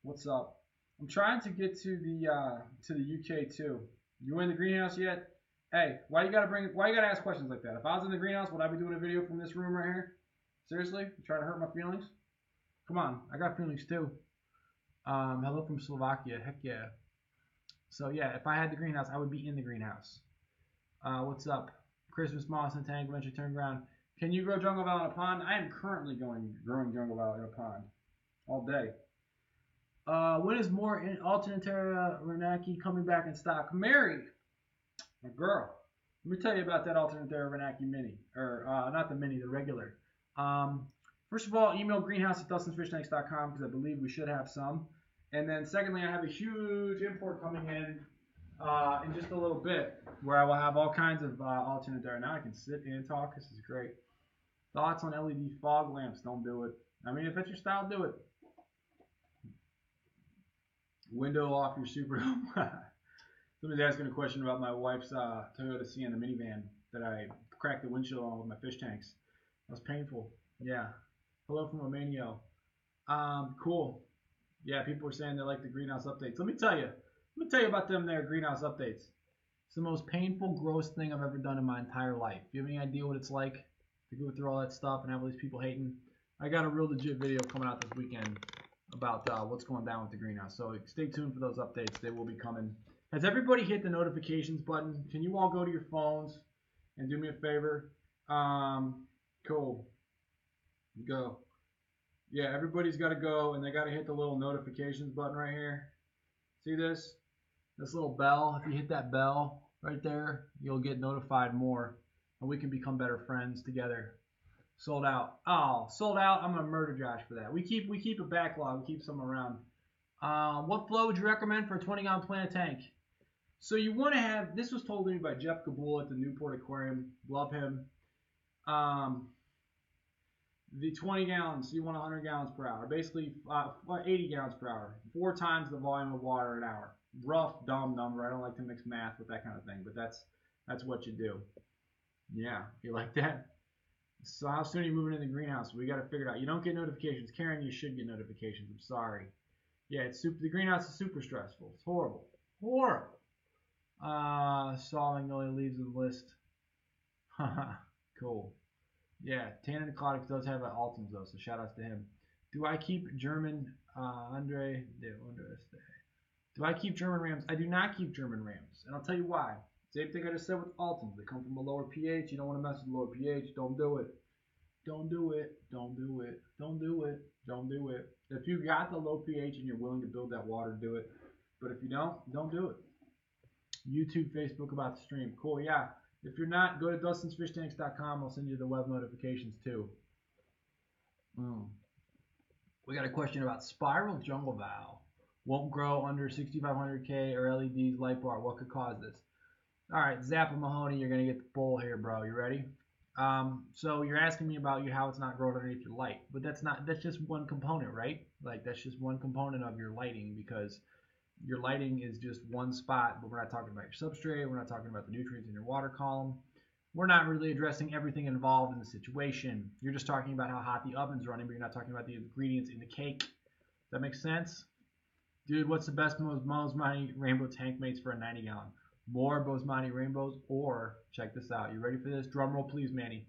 What's up? I'm trying to get to the UK too. You in the greenhouse yet? Hey, why you gotta ask questions like that? If I was in the greenhouse, would I be doing a video from this room right here? Seriously? You trying to hurt my feelings? Come on, I got feelings too. Hello from Slovakia. Heck yeah. So yeah, if I had the greenhouse, I would be in the greenhouse. What's up? Christmas moss and tank, venture turn ground. Can you grow jungle val in a pond? I am currently growing jungle val in a pond all day. When is more in Alternatera Renaki coming back in stock? Mary, my girl, let me tell you about that Alternatera Renaki mini, or not the mini, the regular. First of all, email greenhouse@dustinsfishtanks.com because I believe we should have some. And then secondly, I have a huge import coming in just a little bit where I will have all kinds of Alternatera. Now I can sit and talk. This is great. Thoughts on LED fog lamps? Don't do it. I mean, if it's your style, do it. Window off your Superdome. Somebody's asking a question about my wife's Toyota Sienna minivan that I cracked the windshield on with my fish tanks. That was painful. Yeah. Hello from Romania. Cool. Yeah, people were saying they like the greenhouse updates. Let me tell you about them there greenhouse updates. It's the most painful, gross thing I've ever done in my entire life. Do you have any idea what it's like to go through all that stuff and have all these people hating? I got a real legit video coming out this weekend about what's going down with the greenhouse. So stay tuned for those updates. They will be coming. Has everybody hit the notifications button? Can you all go to your phones and do me a favor? Cool. Go. Yeah, everybody's got to go, and they got to hit the little notifications button right here. See this? This little bell. If you hit that bell right there, you'll get notified more, and we can become better friends together. Sold out. Oh, sold out. I'm gonna murder Josh for that. We keep a backlog. We keep some around. What flow would you recommend for a 20-gallon Planet tank? So you want to have. This was told to me by Jeff Kabul at the Newport Aquarium. Love him. The 20 gallons, so you want 100 gallons per hour. Basically, 80 gallons per hour. 4 times the volume of water an hour. Rough, dumb number. I don't like to mix math with that kind of thing, but that's what you do. Yeah, you like that? So how soon are you moving in the greenhouse? We got to figure it out. You don't get notifications. Karen, you should get notifications. I'm sorry. Yeah, it's super. The greenhouse is super stressful. It's horrible. Horrible. Solving only leaves the list. Haha, cool. Yeah, Tannen Aquatics does have Ultims though, so shout outs to him. Do I keep German Do I keep German Rams? I do not keep German Rams, and I'll tell you why. Same thing I just said with Ultims. They come from a lower pH. You don't want to mess with lower pH. Don't do it. Don't do it. Don't do it. Don't do it. Don't do it. If you got the low pH and you're willing to build that water, do it. But if you don't do it. YouTube, Facebook about the stream. Cool, yeah. If you're not, go to dustinsfishtanks.com. I'll send you the web notifications too. We got a question about spiral jungle valve. Won't grow under 6500K or LEDs light bar. What could cause this? All right, Zappa Mahoney, you're going to get the bull here, bro. You ready? So you're asking me about how it's not growing underneath your light. But that's just one component, right? Like that's just one component of your lighting because your lighting is just one spot, but we're not talking about your substrate. We're not talking about the nutrients in your water column. We're not really addressing everything involved in the situation. You're just talking about how hot the oven's running, but you're not talking about the ingredients in the cake. Does that make sense? Dude, what's the best Bosemani Rainbow tank mates for a 90 gallon? More Bosemani Rainbows, or check this out. You ready for this? Drum roll, please, Manny.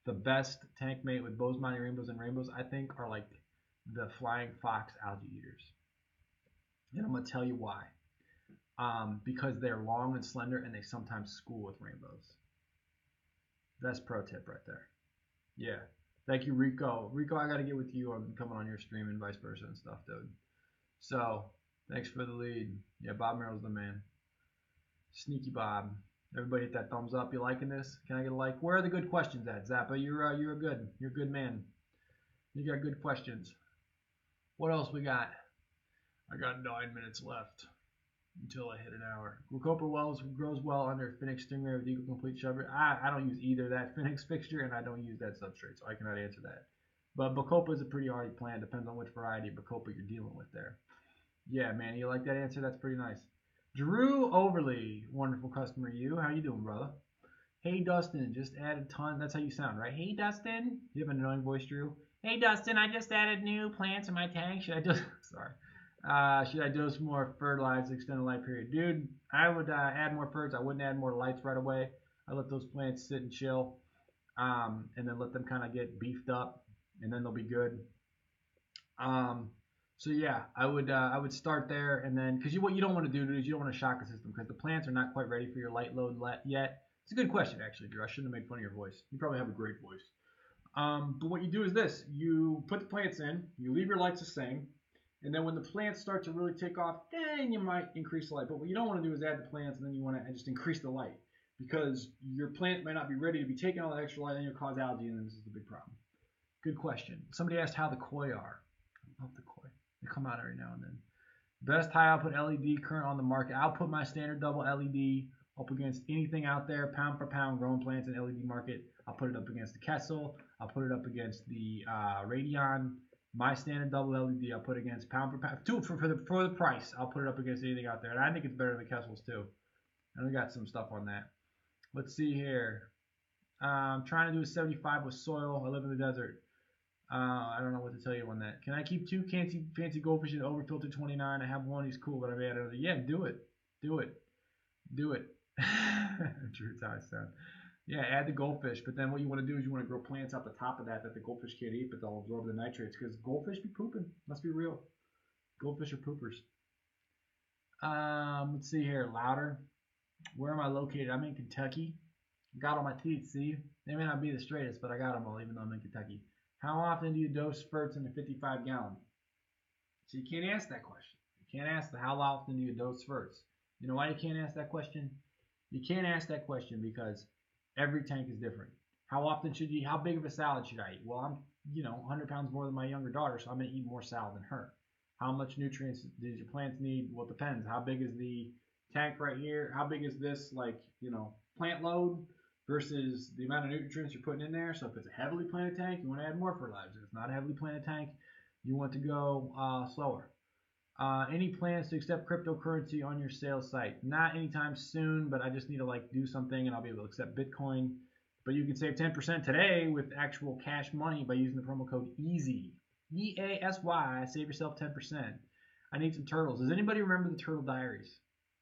The best tank mate with Bosemani Rainbows and Rainbows, I think, are like the Flying Fox algae eaters. And I'm going to tell you why. Because they're long and slender and they sometimes school with rainbows. That's pro tip right there. Yeah. Thank you, Rico. Rico, I got to get with you on coming on your stream and vice versa and stuff, dude. So, thanks for the lead. Yeah, Bob Merrill's the man. Sneaky Bob. Everybody hit that thumbs up. You liking this? Can I get a like? Where are the good questions at, Zappa? You're a good man. You got good questions. What else we got? I got 9 minutes left until I hit an hour. Glaucopa Wells grows well under Phoenix Stingray with Eagle Complete Shove. I don't use either that Phoenix fixture and I don't use that substrate, so I cannot answer that. But Bacopa is a pretty hardy plant. Depends on which variety of Bacopa you're dealing with there. Yeah, man, you like that answer? That's pretty nice. Drew Overly, wonderful customer. How you doing, brother? Hey, Dustin, just added ton. That's how you sound, right? Hey, Dustin. You have an annoying voice, Drew. Hey, Dustin, I just added new plants in my tank. Should I just, should I dose more fertilizer, extended light period? Dude, I would add more ferts. I wouldn't add more lights right away. I let those plants sit and chill, and then let them kind of get beefed up, and then they'll be good. So yeah, I would start there, and then because what you don't want to do is you don't want to shock the system because the plants are not quite ready for your light load yet. It's a good question actually, Drew. I shouldn't have made fun of your voice. You probably have a great voice. But what you do is this: you put the plants in, you leave your lights the same, and then when the plants start to really take off, then you might increase the light. But what you don't want to do is add the plants and then you want to just increase the light because your plant might not be ready to be taking all that extra light and you'll cause algae, and then this is the big problem. Good question. Somebody asked how the koi are. I love the koi. They come out every now and then. Best high output LED current on the market. I'll put my standard double LED up against anything out there, pound for pound, growing plants in LED market. I'll put it up against the Kessel. I'll put it up against the Radion. My standard double LED, I'll put against pound for pound. For the price, I'll put it up against anything out there. And I think it's better than the Kessels too. And we got some stuff on that. Let's see here. I'm trying to do a 75 with soil. I live in the desert. I don't know what to tell you on that. Can I keep two fancy goldfish in overfilter 29? I have one. He's cool, but I've added another. Yeah, do it. Do it. Do it. True, it's how I sound. Yeah, add the goldfish, but then what you want to do is you want to grow plants out the top of that the goldfish can't eat, but they'll absorb the nitrates because goldfish be pooping. Let's be real. Goldfish are poopers. Let's see here. Louder. Where am I located? I'm in Kentucky. Got all my teeth, see? They may not be the straightest, but I got them all, even though I'm in Kentucky. How often do you dose spurts in a 55 gallon? So you can't ask that question. You can't ask how often do you dose spurts. You know why you can't ask that question? You can't ask that question because every tank is different. How often should you, how big of a salad should I eat? Well, I'm, 100 pounds more than my younger daughter, so I'm going to eat more salad than her. How much nutrients does your plants need? Well, it depends. How big is the tank right here? How big is this, plant load? versus the amount of nutrients you're putting in there. So if it's a heavily planted tank, you want to add more fertilizer. If it's not a heavily planted tank, you want to go slower. Any plans to accept cryptocurrency on your sales site? Not anytime soon, but I just need to like do something and I'll be able to accept Bitcoin. But you can save 10% today with actual cash money by using the promo code EASY. EASY. Save yourself 10%. I need some turtles. Does anybody remember the Turtle Diaries?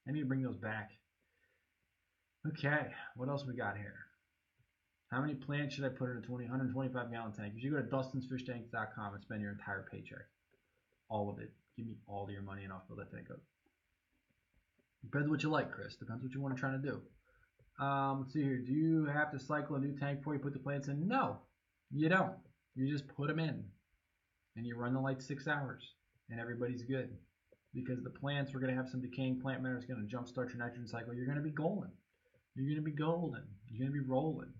I need to bring those back. Okay, what else we got here? How many plants should I put in a 125 gallon tank? You should go to dustinsfishtanks.com and spend your entire paycheck. All of it. Give me all of your money and I'll fill that tank up. Depends what you like, Chris. Depends what you want to try to do. Let's see here. Do you have to cycle a new tank before you put the plants in? No, you don't. You just put them in and you run the lights 6 hours and everybody's good. Because the plants, we're going to have some decaying plant matter. It's going to jumpstart your nitrogen cycle. You're going to be golden. You're going to be golden. You're going to be rolling.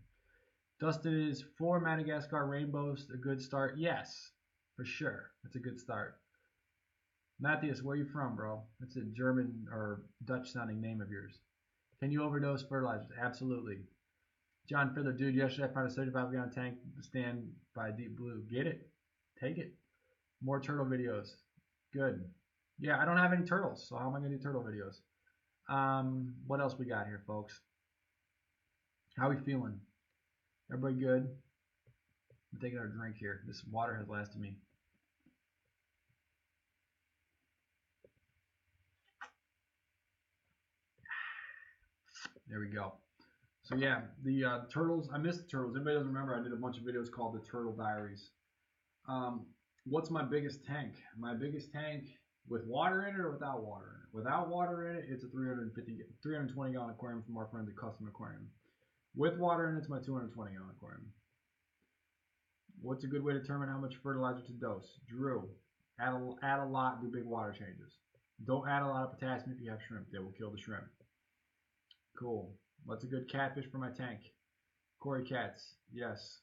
Dustin, is 4 Madagascar rainbows a good start? Yes, for sure. That's a good start. Matthias, where are you from, bro? That's a German or Dutch sounding name of yours. Can you overdose fertilizers? Absolutely. John Fiddler, dude, yesterday I found a 35 gallon tank stand by Deep Blue. Get it. Take it. More turtle videos. Good. Yeah, I don't have any turtles, so how am I going to do turtle videos? What else we got here, folks? How we feeling? Everybody good? I'm taking our drink here. This water has lasted me. There we go. So yeah, the turtles, I missed the turtles. Anybody doesn't remember, I did a bunch of videos called the Turtle Diaries. What's my biggest tank? My biggest tank with water in it or without water in it? Without water in it, it's a 320 gallon aquarium from our friends at Custom Aquarium. With water in it, it's my 220 gallon aquarium. What's a good way to determine how much fertilizer to dose? Drew, add a lot, do big water changes. Don't add a lot of potassium if you have shrimp. They will kill the shrimp. Cool. What's a good catfish for my tank? Corey Katz. Yes.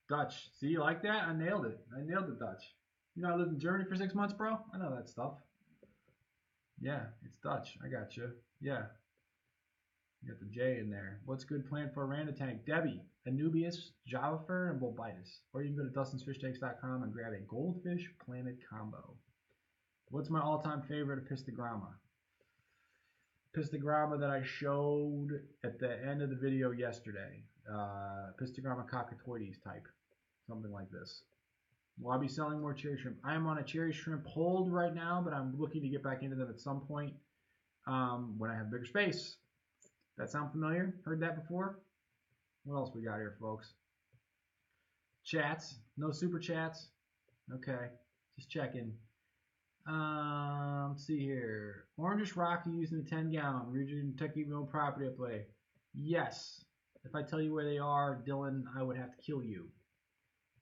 Dutch. See, you like that? I nailed it. I nailed the Dutch. You know, I lived in Germany for 6 months, bro. I know that stuff. Yeah, it's Dutch. I got you. Yeah. You got the J in there. What's good plan for a random tank? Debbie, Anubias, Java Fur, and Bulbitis. Or you can go to dustinsfishtanks.com and grab a goldfish planet combo. What's my all-time favorite Pistogramma? Pistogramma that I showed at the end of the video yesterday. Pistogramma cockatoides type. Something like this. Will I be selling more cherry shrimp? I am on a cherry shrimp hold right now, but I'm looking to get back into them at some point when I have bigger space. That sound familiar? Heard that before? What else we got here, folks? Chats. No super chats? Okay. Just checking. Let's see here. Orangish Rocky using the 10 gallon. Region Kentucky owned property I play. Yes. If I tell you where they are, Dylan, I would have to kill you.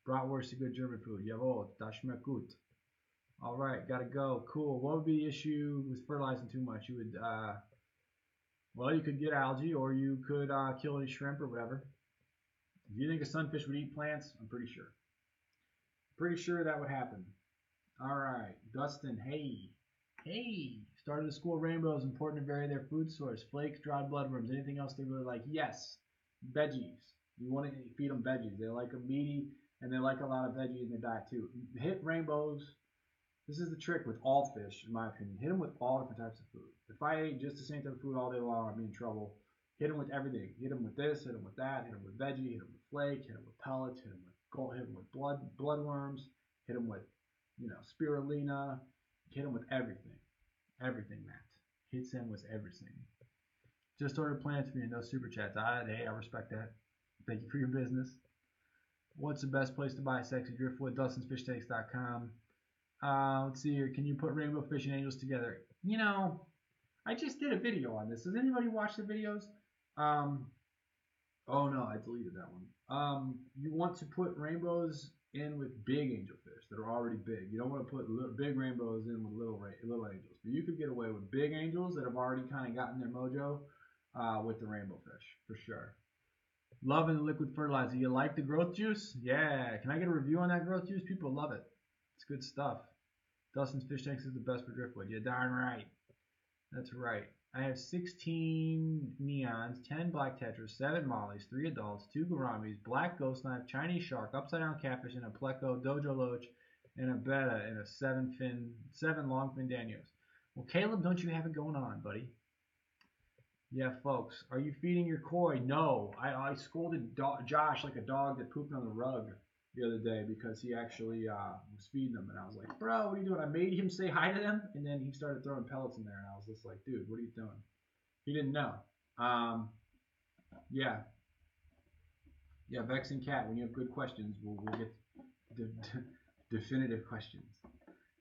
Bratwurst is a good German food. Jawohl, das schmeckt gut. All right, gotta go. Cool. What would be the issue with fertilizing too much? You would, well, you could get algae, or you could kill any shrimp or whatever. If you think a sunfish would eat plants, I'm pretty sure. Pretty sure that would happen. All right, Dustin, hey. Started a school rainbows, important to vary their food source. Flakes, dried bloodworms, anything else they really like? Yes, veggies. You want to feed them veggies. They like them meaty, and they like a lot of veggies in their diet too. Hit rainbows. This is the trick with all fish, in my opinion. Hit them with all different types of food. If I ate just the same type of food all day long, I'd be in trouble. Hit them with everything. Hit them with this, hit them with that, hit them with veggie, hit them with flake, hit them with pellets, hit them with bloodworms, hit them with, spirulina. Hit them with everything. Everything, Matt. Hits them with everything. Just ordered plants for you, no super chats. Hey, I respect that. Thank you for your business. What's the best place to buy sexy driftwood? DustinsFishTanks.com. Let's see here. Can you put rainbow fish and angels together? I just did a video on this. Does anybody watch the videos? Oh no, I deleted that one. You want to put rainbows in with big angelfish that are already big. You don't want to put big rainbows in with little angels. But you could get away with big angels that have already kind of gotten their mojo with the rainbow fish, for sure. Loving the liquid fertilizer. You like the growth juice? Yeah. Can I get a review on that growth juice? People love it. It's good stuff. Dustin's Fish Tanks is the best for driftwood. Yeah, darn right. That's right. I have 16 neons, 10 black tetras, 7 mollies, 3 adults, 2 gouramis, black ghost knife, Chinese shark, upside down catfish, and a pleco, dojo loach, and a betta, and a 7 long fin danios. Well, Caleb, don't you have it going on, buddy? Yeah, folks. Are you feeding your koi? No. I scolded Josh like a dog that pooped on the rug the other day because he actually was feeding them. And I was like, bro, what are you doing? I made him say hi to them. And then he started throwing pellets in there. And I was just like, dude, what are you doing? He didn't know. Yeah. Yeah, Vexing Cat, when you have good questions, we'll get definitive questions.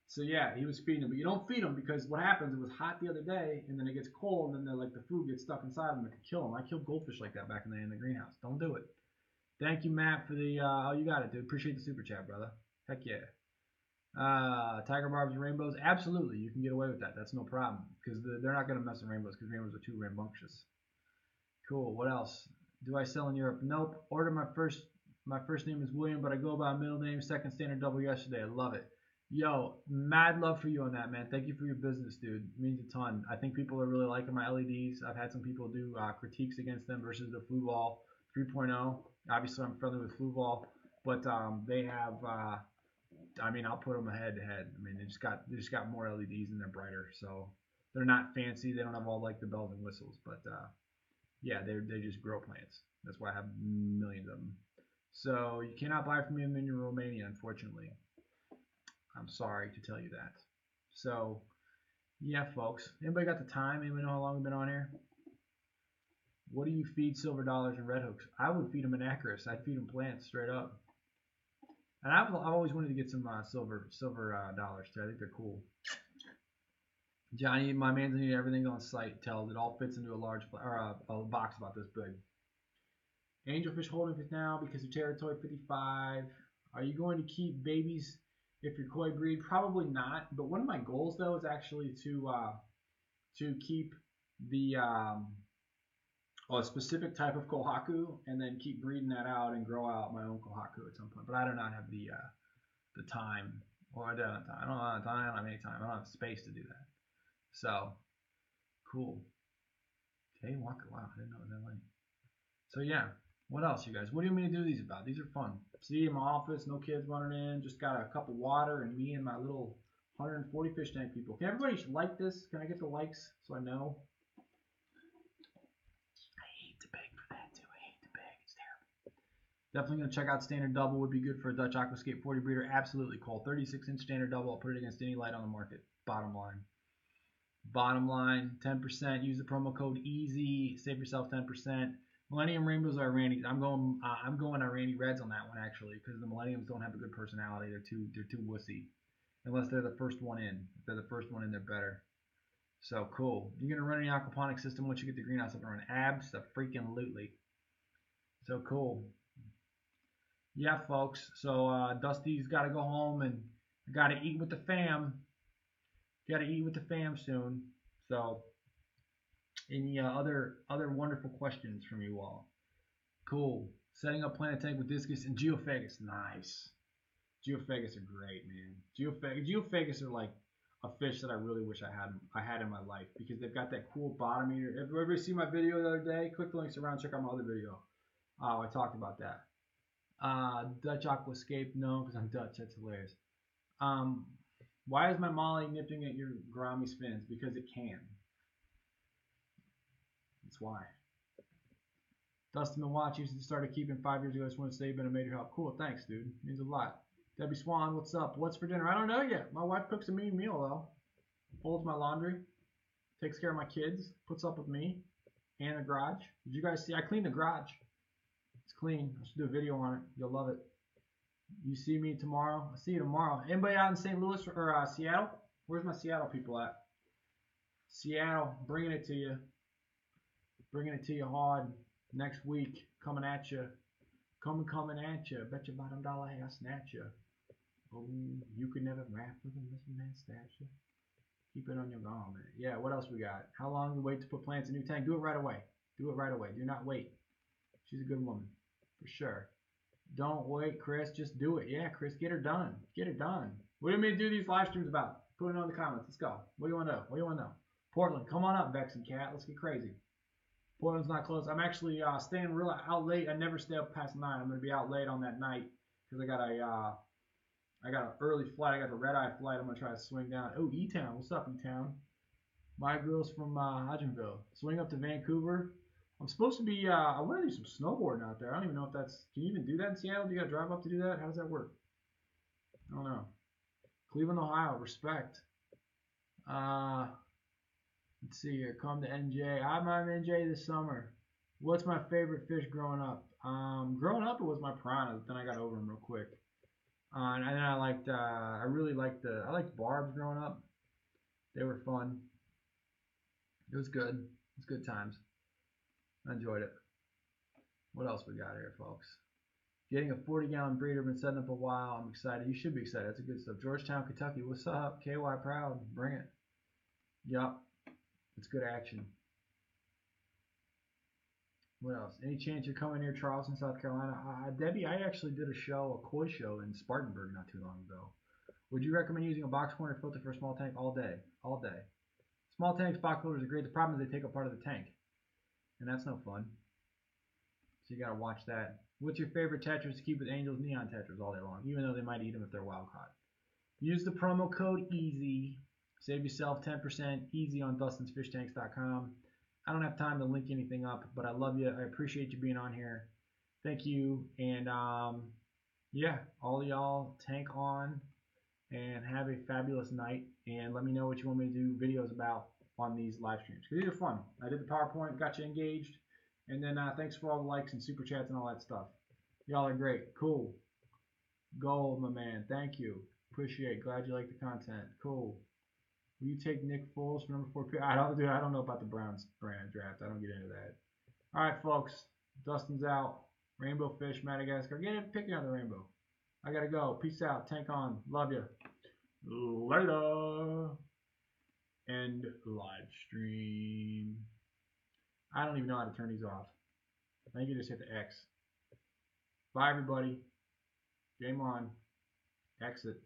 So yeah, he was feeding them, but you don't feed them because what happens? It was hot the other day, and then it gets cold, and then like the food gets stuck inside them. It could kill them. I killed goldfish like that back in the greenhouse. Don't do it. Thank you, Matt, for the. Oh, you got it, dude. Appreciate the super chat, brother. Heck yeah. Tiger barbs and rainbows. Absolutely, you can get away with that. That's no problem because they're not gonna mess with rainbows because rainbows are too rambunctious. Cool. What else? Do I sell in Europe? Nope. Order my first. My first name is William, but I go by middle name. Second standard double yesterday. I love it. Yo, mad love for you on that, man. Thank you for your business, dude. It means a ton. I think people are really liking my LEDs. I've had some people do critiques against them versus the Fluval 3.0. Obviously, I'm friendly with Fluval, but they have. I mean, I'll put them head to head. I mean, they just got more LEDs and they're brighter, so they're not fancy. They don't have all like the bells and whistles, but yeah, they just grow plants. That's why I have millions of them. So you cannot buy from me in Romania, unfortunately. I'm sorry to tell you that. So, yeah, folks. Anybody got the time? Anybody know how long we've been on here? What do you feed silver dollars and red hooks? I would feed them anacris. I'd feed them plants straight up. And I've always wanted to get some silver dollars too. I think they're cool. Johnny, my man's need everything on site. Tells it all fits into a large or a box about this big. Angelfish holding fish now because of territory 55. Are you going to keep babies if you're koi breed? Probably not. But one of my goals though is actually to keep the a specific type of kohaku and then keep breeding that out and grow out my own kohaku at some point. But I do not have the time, or I don't have time. I don't have time. I don't have any time. I don't have space to do that. So cool. Okay, Walker. Wow, I didn't know it was that late. So yeah. What else, you guys? What do you mean to do these about? These are fun. See, in my office, no kids running in. Just got a cup of water and me and my little 140 fish tank people. Can everybody like this? Can I get the likes so I know? I hate to beg for that too. I hate to beg. It's terrible. Definitely going to check out standard double. Would be good for a Dutch Aquascape 40 breeder. Absolutely, Cole. 36-inch standard double. I'll put it against any light on the market. Bottom line. Bottom line, 10%. Use the promo code EASY. Save yourself 10%. Millennium Rainbows are Randy. I'm going Randy Reds on that one actually because the Millenniums don't have a good personality. They're too wussy, unless they're the first one in. If they're the first one in, they're better. So cool. You're gonna run an aquaponic system once you get the greenhouse up and running. Abso-freaking-lutely. So cool. Yeah, folks. So Dusty's got to go home and got to eat with the fam. Got to eat with the fam soon. So. Any other wonderful questions from you all? Cool. Setting up planet tank with discus and geophagus. Nice. Geophagus are great, man. Geophagus are like a fish that I really wish I had in my life because they've got that cool bottom eater. Everybody see my video the other day? Click the links around. Check out my other video. I talked about that. Dutch Aquascape. No, because I'm Dutch. That's hilarious. Why is my molly nipping at your gourami's fins? Because it can. That's why. Dustin been watching since started keeping 5 years ago. I just want to say you've been a major help. Cool, thanks, dude. Means a lot. Debbie Swan, what's up? What's for dinner? I don't know yet. My wife cooks a mean meal though. Folds my laundry, takes care of my kids, puts up with me, and the garage. Did you guys see? I cleaned the garage. It's clean. I should do a video on it. You'll love it. You see me tomorrow? I'll see you tomorrow. Anybody out in St. Louis or Seattle? Where's my Seattle people at? Seattle, bringing it to you. Bringing it to you hard next week. Coming at you. Coming at you. Bet your bottom dollar I'll snatch you. Oh, you could never rap with a Mr. Man stature. Keep it on your garment. Yeah, what else we got? How long you wait to put plants in a new tank? Do it right away. Do it right away. Do not wait. She's a good woman. For sure. Don't wait, Chris. Just do it. Yeah, Chris, get her done. Get her done. What do you mean to do these live streams about? Put it on the comments. Let's go. What do you want to know? What do you want to know? Portland, come on up, Vexen Cat. Let's get crazy. Portland's not close. I'm actually staying real out late. I never stay up past 9. I'm gonna be out late on that night because I got an early flight. I got the red eye flight. I'm gonna try to swing down. Oh, E-Town, what's up, E-Town? My girl's from Hodgenville. Swing up to Vancouver. I'm supposed to be. I want to do some snowboarding out there. I don't even know if that's. Can you even do that in Seattle? Do you got to drive up to do that? How does that work? I don't know. Cleveland, Ohio. Respect. Let's see here. Come to NJ. I'm on NJ this summer. What's my favorite fish growing up? Growing up, it was my piranhas. Then I got over them real quick. And then I liked. I really liked I liked barbs growing up. They were fun. It was good. It was good times. I enjoyed it. What else we got here, folks? Getting a 40-gallon breeder. Been setting up a while. I'm excited. You should be excited. That's a good stuff. Georgetown, Kentucky. What's up? KY Proud. Bring it. Yup. It's good action. What else? Any chance you're coming near Charleston, South Carolina? Debbie, I actually did a koi show in Spartanburg not too long ago. Would you recommend using a box corner filter for a small tank all day? All day. Small tanks, box filters are great. The problem is they take up part of the tank. And that's no fun. So you gotta watch that. What's your favorite tetras to keep with Angels? Neon tetras all day long, even though they might eat them if they're wild caught. Use the promo code EASY. Save yourself 10% easy on DustinsFishTanks.com. I don't have time to link anything up, but I love you. I appreciate you being on here. Thank you. And yeah, all y'all tank on and have a fabulous night. And let me know what you want me to do videos about on these live streams, because these are fun. I did the PowerPoint, got you engaged, and then thanks for all the likes and super chats and all that stuff. Y'all are great. Cool. Gold, my man. Thank you. Appreciate. Glad you like the content. Cool. Will you take Nick Foles for number 4 pick? I don't know about the Browns brand draft. I don't get into that. All right, folks. Dustin's out. Rainbow fish, Madagascar. Get it. Pick another rainbow. I gotta go. Peace out. Tank on. Love you. Later. End live stream. I don't even know how to turn these off. I think you just hit the X. Bye, everybody. Game on. Exit.